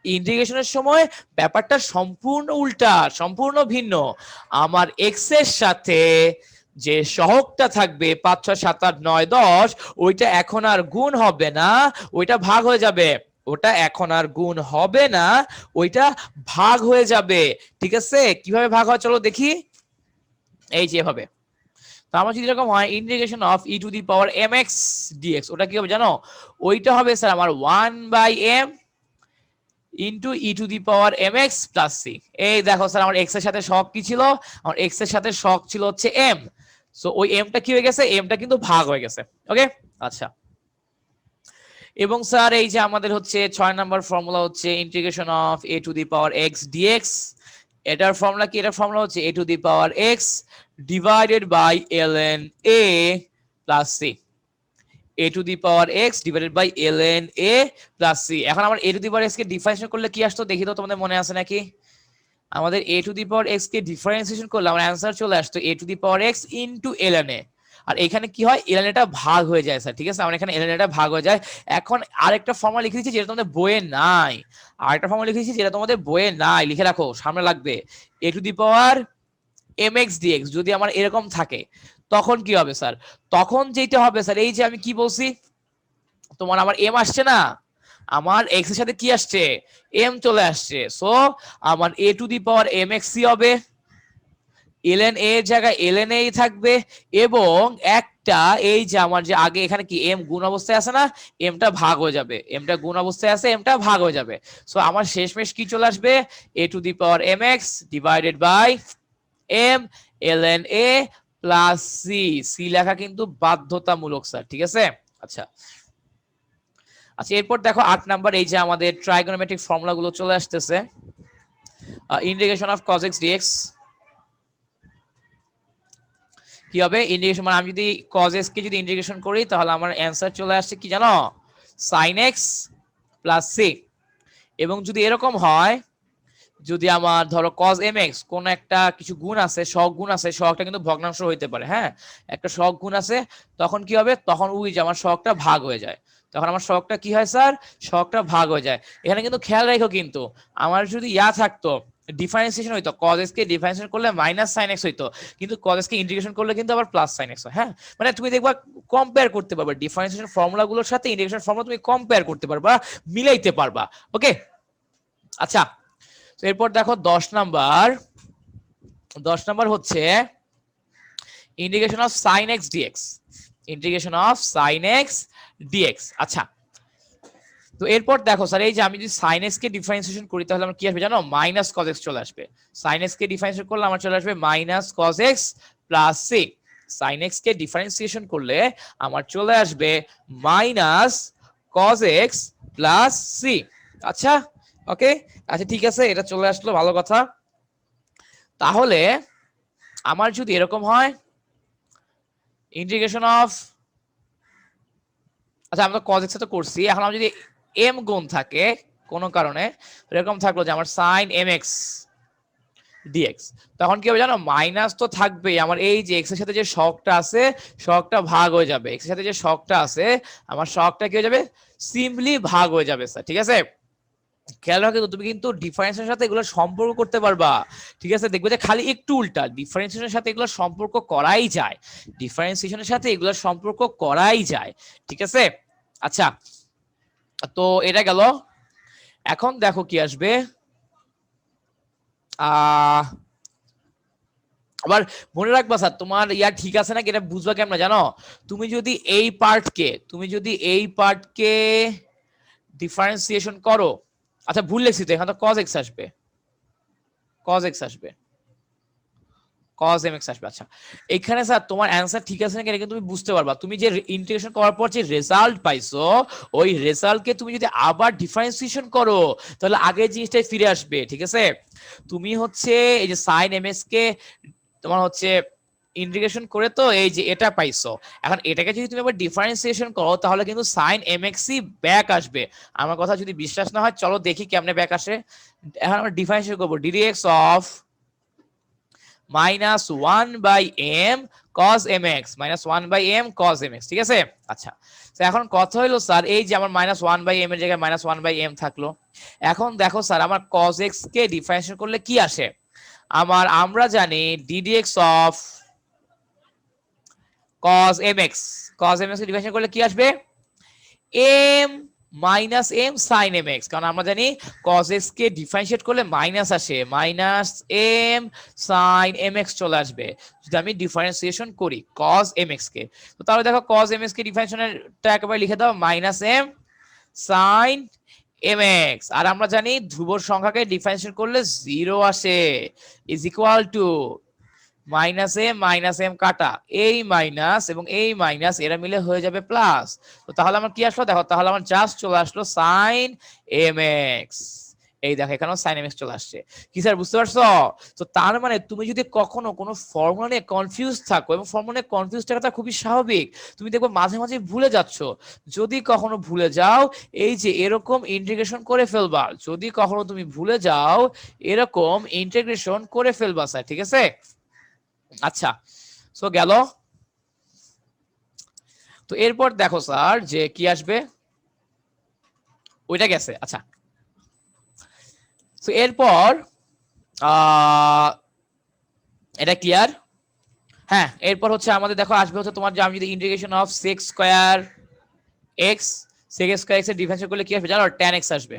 ইন্টিগ্রেশনের সময় ব্যাপারটা সম্পূর্ণ উল্টা, সম্পূর্ণ ভিন্ন। আমার এক্স এর সাথে যে সহগটা থাকবে 5 6 7 8 9 10, ওইটা এখন আর গুণ হবে না, ওইটা ভাগ হয়ে যাবে। ওটা এখন আর গুণ হবে না, ওইটা ভাগ হয়ে যাবে, ঠিক আছে। কিভাবে ভাগ হয় চলো দেখি, এই যে এভাবে। তো আমার যদি এরকম হয় integration of E two the power mx dx, ওটা কি হবে জানো? ওইটা হবে স্যার আমার 1/m into E two the power mx plus c। এই দেখো স্যার, আমার x এর সাথে সহগ কি ছিল? আমার x এর সাথে সহগ ছিল হচ্ছে m। সো ওই এমটা কি হয়ে গেছে? এমটা কিন্তু ভাগ হয়ে গেছে, ওকে। আচ্ছা, এবং স্যার এই যে আমাদের হচ্ছে 6 নাম্বার ফর্মুলা হচ্ছে integration of a to the power x dx। এটার ফর্মুলা কি? এটার ফর্মুলা হচ্ছে a to the power x divided by ln a plus c। a to the power x divided by ln a plus c। এখন আমার a to the power x কে ডিফারেন্সিয়েশন করলে কি আসতো দেখি তো, তোমাদের মনে আছে নাকি? আমাদের a to the power x কে ডিফারেন্সিয়েশন করলে আমার অ্যান্সার চলে আসতো a to the power x into ln a। আর এখানে কি হয়? ln টা ভাগ হয়ে যায় স্যার, ঠিক আছে। আমার এখানে ln টা ভাগ হয়ে যায়। এখন আরেকটা ফর্মুলা লিখে দিয়েছি যেটা তোমাদের বইয়ে নাই, আরেকটা ফর্মুলা লিখে দিয়েছি যেটা তোমাদের বইয়ে নাই, লিখে রাখো, সামনে লাগবে। a to the power mx dx যদি আমার এরকম থাকে তখন কি হবে স্যার? তখন যেটা হবে স্যার, এই যে আমি কি বলছি, তোমার আমার m আসছে না, আমার x এর সাথে কি আসছে? m চলে আসছে। সো আমার a to the power mx c হবে, ln a এর জায়গায় ln a থাকবে, এবং একটা এই যে আমার যে আগে এখানে কি m গুণ অবস্থায় আছে না, m টা ভাগ হয়ে যাবে, m টা গুণ অবস্থায় আছে, m টা ভাগ হয়ে যাবে। সো আমার শেষমেশ কি চলে আসবে? a to the power mx divided by m ln a plus c। c লেখা কিন্তু বাধ্যতামূলক স্যার, ঠিক আছে। আচ্ছা, আচ্ছা এরপর দেখো 8 নাম্বার, এই যে আমাদের ট্রাইগোনোমেট্রিক ফর্মুলা গুলো চলে আসতেছে। Integration of cos x dx কি হবে? ইন্টিগ্রেশন মানে আমি যদি cos x কে যদি ইন্টিগ্রেশন করি তাহলে আমার অ্যান্সার চলে আসছে কি জানো? sin x plus c। এবং যদি এরকম হয়, যদি আমার ধরো cos mx কোন একটা কিছু গুণ আছে, সহগ গুণ আছে, সহগটা কিন্তু ভগ্নাংশ হইতে পারে, হ্যাঁ, একটা সহগ গুণ আছে, তখন কি হবে, তখন ওই যে আমার সহগটা ভাগ হয়ে যায়, তখন আমার সহগটা কি হয় স্যার, সহগটা ভাগ হয়ে যায়। এখানে কিন্তু খেয়াল রাখো, কিন্তু আমার যদি ইয়া থাকতো, ডিফারেন্সিয়েশন হইতো, cos x কে ডিফারেন্সিয়েশন করলে মাইনাস sin x হইতো, কিন্তু cos x কে ইন্টিগ্রেশন করলে কিন্তু আবার প্লাস sin x হয়, হ্যাঁ, মানে তুমি দেখবা কম্পেয়ার করতে পারবা ডিফারেন্সিয়েশন ফর্মুলাগুলোর সাথে ইন্টিগ্রেশন ফর্মুলা, তুমি কম্পেয়ার করতে পারবা, মিলাইতে পারবা। ওকে, আচ্ছা, তো এরপর দেখো 10 নাম্বার হচ্ছে integration of sin x dx, integration of sin x dx। আচ্ছা, তো এরপর দেখো স্যার, এই যে আমি যদি sin x কে ডিফারেন্সিয়েশন করি তাহলে আমার কি আসবে জানো, মাইনাস cos x চলে আসবে। sin x কে ডিফারেন্সিয়েট করলে আমার চলে আসবে minus cos x plus c। sin x কে ডিফারেন্সিয়েশন করলে আমার চলে আসবে minus cos x plus c। আচ্ছা, ওকে, আচ্ছা ঠিক আছে, এটা চলে আসলো, ভালো কথা। তাহলে আমার যদি এরকম হয় ইন্টিগ্রেশন অফ, আচ্ছা আমরা cos x তো করছি, এখন আমি যদি m গুণ থাকে কোনো কারণে, এরকম থাকলো যে আমার sin mx dx, তখন কি হবে জানো, মাইনাস তো থাকবেই, আমার এই যে x এর সাথে যে শকটা আছে, শকটা ভাগ হয়ে যাবে, x এর সাথে যে শকটা আছে, আমার শকটা কি হয়ে যাবে, সিম্পলি ভাগ হয়ে যাবে স্যার, ঠিক আছে। খেয়াল রাখো, তুমি কিন্তু ডিফারেন্সের সাথে এগুলো সম্পর্ক করতে পারবা, ঠিক আছে, দেখবে যে খালি একটু উল্টা, ডিফারেন্সিয়েশনের সাথে এগুলো সম্পর্ক করাই যায়, ডিফারেন্সিয়েশনের সাথে এগুলো সম্পর্ক করাই যায়, ঠিক আছে। আচ্ছা, তো এটা গেল, এখন দেখো কি আসবে, আবার মনে রাখবা স্যার, তোমার ইয়া ঠিক আছে নাকি এটা বুঝবা কেমন জানো, তুমি যদি এই পার্টকে ডিফারেন্সিয়েশন করো, আচ্ছা ভুল লিখছি তো, এখানে তো cos x আসবে, cos x আসবে, cos mx আসবে। আচ্ছা, এখানে স্যার তোমার অ্যানসার ঠিক আছে নাকি এটা কিন্তু তুমি বুঝতে পারবা, তুমি যে ইন্টিগ্রেশন করার পর যে রেজাল্ট পাইছো, ওই রেজাল্টকে তুমি যদি আবার ডিফারেন্সিয়েশন করো তাহলে আগের জিনিসটাই ফিরে আসবে, ঠিক আছে। তুমি হচ্ছে এই যে sin mx কে তোমার হচ্ছে ইন্টিগ্রেশন করে তো এই যে এটা পাইছো, এখন এটাকে যদি তুমি আবার ডিফারেন্সিয়েশন করো তাহলে কিন্তু sin mx ই ব্যাক আসবে। আমার কথা যদি বিশ্বাস না হয় চলো দেখি কেমনে ব্যাক আসে। এখন আমরা ডিফারেন্সিয়েট করব ddx of minus 1/m cos mx, minus 1/m cos mx, ঠিক আছে। আচ্ছা, তো এখন কথা হলো স্যার, এই যে আমার মাইনাস 1/m এর জায়গায় মাইনাস 1/m থাকলো, এখন দেখো স্যার আমার cos x কে ডিফারেন্সিয়েট করলে কি আসে, আমরা জানি ddx of cos mx, cos mx K differentiate করলে কি আসবে, m minus m sin mx, কারণ আমরা জানি cos x কে ডিফারেন্সিয়েট করলে মাইনাস আসে, মাইনাস m sin mx চলে আসবে যদি আমি ডিফারেন্সিয়েশন করি cos mx কে। তো তাহলে দেখো cos mx কে ডিফারেন্সিয়েশনটা একেবারে লিখে দাও, মাইনাস m sin mx, আর আমরা জানি ধ্রুবর সংখ্যাকে ডিফারেন্সিয়েট করলে 0 আসে, is equal to minus M কাটা এই মাইনাস এবং এই মাইনাস এরা মিলে হয়ে যাবে প্লাস। তো তাহলে আমার কি আসলো দেখো, তাহলে আমার জাস্ট চলে আসলো সাইন এম এক্স, এই দেখো এখানেও সাইন এম এক্স চলে আসছে। কি স্যার বুঝতে পারছো? তো তার মানে তুমি যদি কখনো কোনো ফর্মুলা নিয়ে কনফিউজ থাকো, এবং ফর্মুলা নিয়ে কনফিউজ থাকাটা খুবই স্বাভাবিক, তুমি দেখো মাঝে মাঝে ভুলে যাচ্ছ, যদি কখনো ভুলে যাও এই যে এরকম ইন্টিগ্রেশন করে ফেলবা, যদি কখনো তুমি ভুলে যাও এরকম ইন্টিগ্রেশন করে ফেলবা স্যার, ঠিক আছে। আচ্ছা, সো গেল, তো এরপর দেখো স্যার যে কি আসবে, ওইটা গেছে। আচ্ছা, তো এরপর এটা ক্লিয়ার। হ্যাঁ, এরপর হচ্ছে আমাদের দেখো আসবে হচ্ছে তোমার যে আমি যদি integration of sec square x, sec square x এর ডিফারেন্স করলে কি আসবে জানো, tan x আসবে।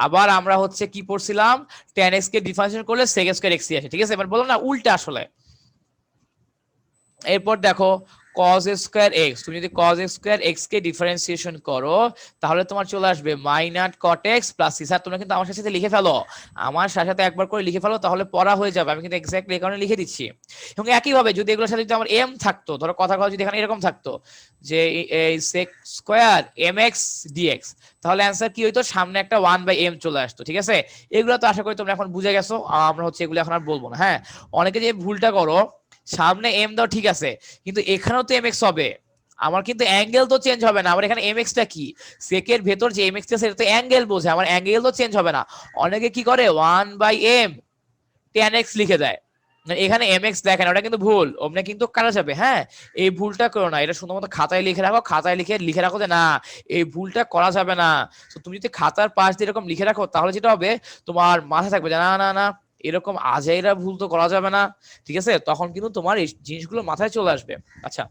আবার আমরা হচ্ছে কি পড়ছিলাম, tan x কে ডিফারেন্সিয়েট করলে sec স্কয়ার x আসে, ঠিক আছে। এবার বলো না উল্টা আসলে। এরপর দেখো cos স্কয়ার x, তুমি যদি cos স্কয়ার x কে ডিফারেন্সিয়েশন করো তাহলে তোমার চলে আসবে minus cot x plus c। Sir তোমরা কিন্তু আমার সাথে লিখে ফেলো, আমার সাথে একবার করে লিখে ফেলো তাহলে পড়া হয়ে যাবে, আমি কিন্তু এক্স্যাক্টলি এই কারণে লিখে দিচ্ছি। এবং একই ভাবে যদি এগুলোর সাথে যদি আমার m থাকতো, ধরো কথা যদি এখানে এরকম থাকতো যে এই sec স্কয়ার mx dx, তাহলে অ্যানসার কি হইতো, সামনে একটা 1/m চলে আসতো, ঠিক আছে। এগুলো তো আশা করি তোমরা এখন বুঝে গেছো, আমরা হচ্ছে এগুলো এখন আর বলবো না। হ্যাঁ, অনেকে যে ভুলটা করো, সামনে এম দাও ঠিক আছে, কিন্তু এখানেও তো এম এক্স হবে, আমার কিন্তু অ্যাঙ্গেল তো চেঞ্জ হবে না। আমার এখানে mx টা কি, সেকের ভেতর যে mx টা সেটা তো অ্যাঙ্গেল বোঝে, আমার অ্যাঙ্গেল তো চেঞ্জ হবে না। অনেকে কি করে 1/m tan x লিখে দেয়, এখানে mx দেখেন, ওটা কিন্তু ভুল, ওমনে কিন্তু কাটা যাবে। হ্যাঁ, এই ভুলটা করো না, এটা শুধুমাত্র খাতায় লিখে রাখো, খাতায় লিখে রাখো যে না এই ভুলটা করা যাবে না। তো তুমি যদি খাতার পাশ দিয়ে এরকম লিখে রাখো তাহলে যেটা হবে তোমার মাথায় থাকবে যে না না না এরকম আজাইরা ভুল তো করা যাবে না, ঠিক আছে? তখন কিন্তু তোমার এই জিনিসগুলো মাথায় চলে আসবে। আচ্ছা,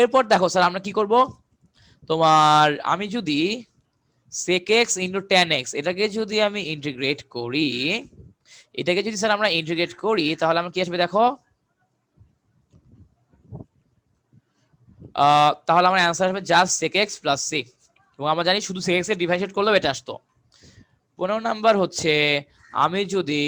এরপর দেখো স্যার আমরা কি করব, তোমার আমি যদি sec x into tan x এটাকে যদি আমি ইন্টিগ্রেট করি, এটাকে যদি স্যার আমরা ইন্টিগ্রেট করি তাহলে আমার কি আসবে দেখো, তাহলে আমার অ্যান্সার হবে just sec x plus c, এবং আমরা জানি শুধু sec x এর ডিভাইডেড করলেও এটা আসতো। 15 নাম্বার হচ্ছে আমি যদি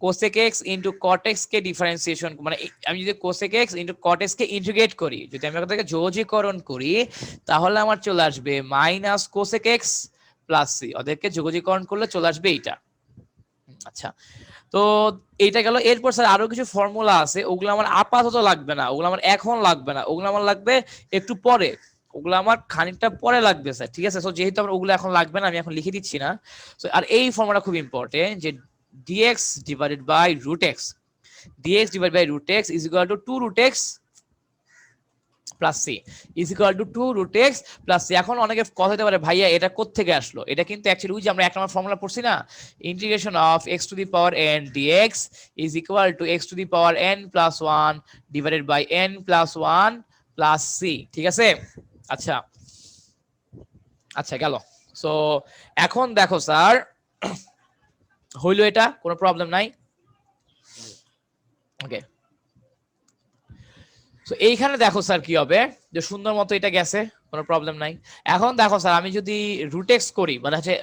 cosec x into cot x কে ডিফারেন্সিয়েশন, মানে আমি যদি cosec x into cot x কে ইন্টিগ্রেট করি, যদি আমি এটাকে যোগজীকরণ করি তাহলে আমার চলে আসবে minus cosec x plus c, ওদেরকে যোগজীকরণ করলে চলে আসবে এইটা। আচ্ছা, তো এইটা গেল। এরপর স্যার আরো কিছু ফর্মুলা আছে, ওগুলো আমার আপাতত লাগবে না, ওগুলো আমার এখন লাগবে না, ওগুলো আমার লাগবে একটু পরে, ওগুলো আমার খানিকটা পরে লাগবে স্যার, ঠিক আছে? সো যেহেতু আমার ওগুলো এখন লাগবে না আমি এখন লিখে দিচ্ছি না। সো আর এই ফর্মুলা খুব ইম্পর্টেন্ট যে dx divided by root x, dx divided by root x is equal to 2 root x plus C is equal to 2 root x plus C. এখন অনেকে কথা হতে পারে ভাইয়া এটা কোত্থেকে আসলো, এটা কিন্তু অ্যাকচুয়ালি ওই যে আমরা এক নম্বর ফর্মুলা পড়ছি না, integration of x to the power n dx is equal to x to the power n plus one divided by n plus one plus C, ঠিক আছে? আচ্ছা আচ্ছা গেল। সো এখন দেখো স্যার হইলো, এটা কোনো প্রবলেম নাই। ওকে, তো এইখানে দেখো স্যার কি হবে, যে সুন্দর মতো এটা গেছে, কোনো প্রবলেম নাই। এখন দেখো স্যার আমি যদি রুট এক্স করি, মানে হচ্ছে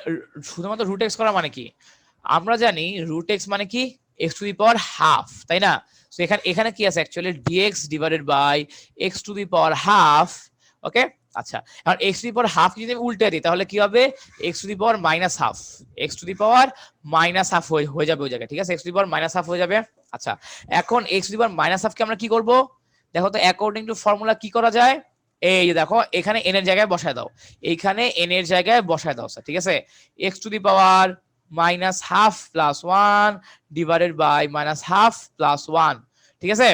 শুধুমাত্র রুট এক্স করা মানে কি, আমরা জানি রুট এক্স মানে কি x to the power half, তাই না? তো এখানে এখানে কি আছে actually dx divided by x to the power half. Okay, আচ্ছা, এখন x to the power half যদি আমি উল্টে দিই তাহলে কি হবে, x to the power minus half, x to the power minus half হয়ে যাবে ওই জায়গায়, ঠিক আছে? X to the power minus half হয়ে যাবে। আচ্ছা, এখন x to the power minus হাফকে আমরা কি করব, দেখো তো অ্যাকর্ডিং টু ফর্মুলা কি করা যায়, এই যে দেখো এখানে এন এর জায়গায় বসায় দাও, এইখানে এন এর জায়গায় বসায় দাও স্যার, ঠিক আছে? X to the power minus half plus one divided by minus half plus one, ঠিক আছে?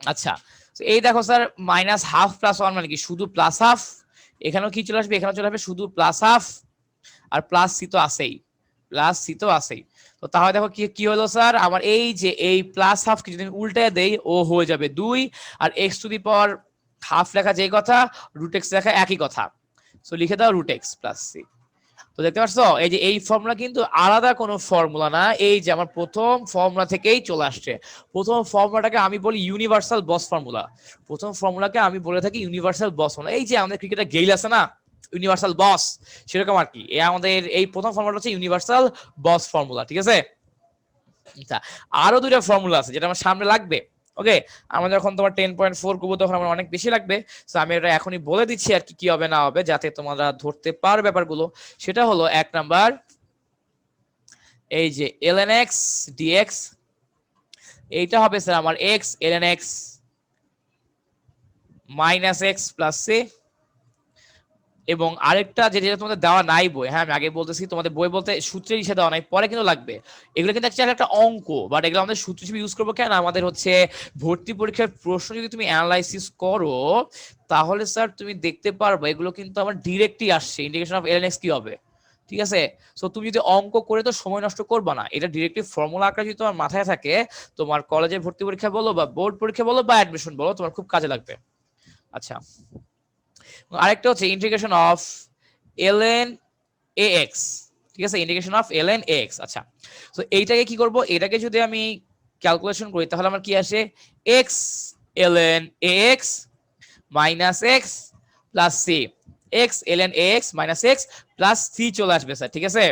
আচ্ছা, এই দেখো sir minus half plus one মানে কি শুধু প্লাস হাফ, এখানেও কি চলে আসবে, এখানেও চলে আসবে শুধু প্লাস হাফ, আর প্লাস সি তো আছেই, প্লাস সি তো আছেই। তো তাহলে দেখো কি কি হলো স্যার, আমার এই যে এই প্লাস হাফ কি যদি আমি উল্টে দেই ও হয়ে যাবে 2, আর x to the power half লেখা যেই কথা রুট এক্স লেখা একই কথা, সো লিখে দাও রুট এক্স প্লাস সি। তো দেখতে পাচ্ছ এই যে এই ফর্মুলা কিন্তু আলাদা কোনো ফর্মুলা না, এই যে আমার প্রথম ফর্মুলা থেকেই চলে আসছে। প্রথম ফর্মুলাটাকে আমি বলি ইউনিভার্সাল বস ফর্মুলা, প্রথম ফর্মুলাকে আমি বলে থাকি ইউনিভার্সাল বস ফর্মুলা। এই যে আমাদের ক্রিকেটার গেইল আছে না, ইউনিভার্সাল বস, সেরকম আর কি এই আমাদের এই প্রথম ফর্মুলা হচ্ছে ইউনিভার্সাল বস ফর্মুলা, ঠিক আছে? আচ্ছা, আরো দুইটা ফর্মুলা আছে যেটা আমার সামনে লাগবে। ওকে, আমরা যখন তোমার 10.4 করবো তখন আমার অনেক বেশি লাগবে, তো আমি এটা এখনই বলে দিচ্ছি আর কি কি হবে না হবে যাতে তোমরা ধরতে পারো ব্যাপারগুলো। সেটা হলো এক নাম্বার এই যে ln x dx, এইটা হবে স্যার আমার x ln x minus x plus c, এবং আরেকটা যেটা তোমাদের দেওয়া নাই বই, হ্যাঁ আমি আগে বলতেছি তোমাদের বই বলতে সূত্রের হিসেবে দেওয়া নাই, পরে কিন্তু লাগবে। এগুলো কিন্তু একটা অঙ্ক, বাট এগুলো আমাদের সূত্র হিসেবে ইউজ করবো কেন, আমাদের হচ্ছে ভর্তি পরীক্ষার প্রশ্ন যদি তুমি অ্যানালাইসিস করো তাহলে স্যার তুমি দেখতে পারবে এগুলো কিন্তু আমার ডিরেক্টলি আসছে, ইন্টিগ্রেশন অফ ln x কি হবে, ঠিক আছে? সো তুমি যদি অঙ্ক করে তো সময় নষ্ট করবে না, এটা ডিরেক্টলি ফর্মুলা আকারে যদি তোমার মাথায় থাকে তোমার কলেজে ভর্তি পরীক্ষা বলো বা বোর্ড পরীক্ষা বলো বা অ্যাডমিশন বলো তোমার খুব কাজে লাগবে। আচ্ছা, আরেকটা হচ্ছে ইন্টিগ্রেশন অফ ln ax, ঠিক আছে? Integration of ln ax। আচ্ছা, তো এইটাকে কি করব, এটাকে যদি আমি ক্যালকুলেশন করি তাহলে আমার কি আসে, x ln ax minus x plus c, x ln ax minus x plus c চলে আসবে স্যার, ঠিক আছে?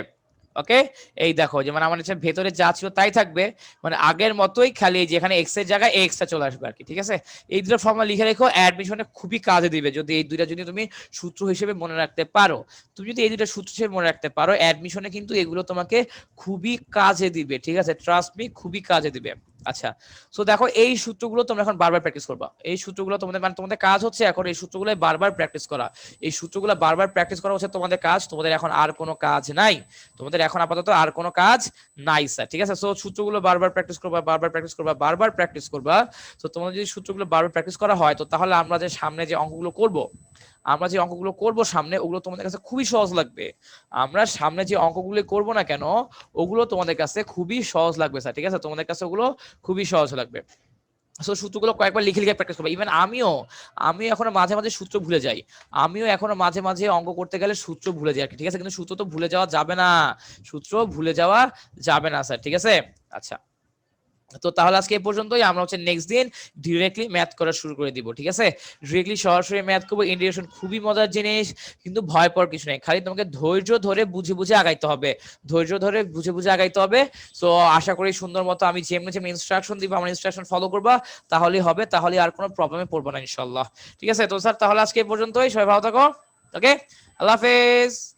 ওকে, এই দেখো যে মানে আমার হচ্ছে ভেতরে যা ছিল তাই থাকবে, মানে আগের মতোই, খালি যেখানে x এর জায়গায় x টা চলে আসবে আর কি, ঠিক আছে? এই দুটো ফর্মুলা লিখে রেখো, অ্যাডমিশনে খুবই কাজে দিবে যদি এই দুইটা যদি তুমি সূত্র হিসেবে মনে রাখতে পারো। তুমি যদি এই দুটো সূত্র হিসেবে মনে রাখতে পারো অ্যাডমিশনে কিন্তু এগুলো তোমাকে খুবই কাজে দিবে, ঠিক আছে? ট্রাস্ট মি, খুবই কাজে দিবে। আচ্ছা, সো দেখো এই সূত্রগুলো তোমরা এখন বারবার প্র্যাকটিস করবা। এই সূত্রগুলো তোমাদের মানে তোমাদের কাজ হচ্ছে এখন এই সূত্রগুলো বারবার প্র্যাকটিস করা। এই সূত্রগুলো বারবার প্র্যাকটিস করা হচ্ছে তোমাদের কাজ। তোমাদের এখন আর কোনো কাজ নাই। তোমাদের এখন আপাতত আর কোনো কাজ নাই স্যার, ঠিক আছে? সো সূত্রগুলো বারবার প্র্যাকটিস করবা, বারবার প্র্যাকটিস করবা, বারবার প্র্যাকটিস করবা। সো তোমাদের যদি সূত্রগুলো বারবার প্র্যাকটিস করা হয় তো তাহলে আমরা যে সামনে যে অঙ্কগুলো করব, আমরা যে অঙ্কগুলো করব সামনে, ওগুলো তোমাদের কাছে খুবই সহজ লাগবে। আমরা সামনে যে অঙ্কগুলো করব না কেন, ওগুলো তোমাদের কাছে খুবই সহজ লাগবে স্যার, ঠিক আছে? তোমাদের কাছে ওগুলো খুবই সহজ লাগবে। সো সূত্রগুলো কয়েকবার লিখে লিখে প্র্যাকটিস করবে। ইভেন আমি এখনো মাঝে মাঝে সূত্র ভুলে যাই। আমিও এখনো মাঝে মাঝে অঙ্ক করতে গেলে সূত্র ভুলে যাই আর কি, ঠিক আছে? কিন্তু সূত্র তো ভুলে যাওয়া যাবে না, সূত্র ভুলে যাওয়া যাবে না স্যার, ঠিক আছে? আচ্ছা, তো তাহলে আজকে এই পর্যন্তই। আমরা হচ্ছে নেক্সট দিন ডিরেক্টলি ম্যাথ করা শুরু করে দিব, ঠিক আছে? ডিরেক্টলি সরাসরি ম্যাথ করবো। ইন্টিগ্রেশন খুবই মজার জিনিস, কিন্তু ভয় পাওয়ার কিছু নেই। খালি তোমাকে ধৈর্য ধরে বুঝে বুঝে আগাইতে হবে, ধৈর্য ধরে বুঝে বুঝে আগাইতে হবে। সো আশা করি সুন্দর মতো আমি যেমনি যেমনি ইনস্ট্রাকশন দিব, আমার ইনস্ট্রাকশন ফলো করবা, তাহলেই হবে, তাহলে আর কোনো প্রবলেমে পড়বো না ইনশাল্লাহ, ঠিক আছে? তো স্যার তাহলে আজকে এই পর্যন্তই, সবাই ভালো থাকো। ওকে, আল্লাহ হাফেজ।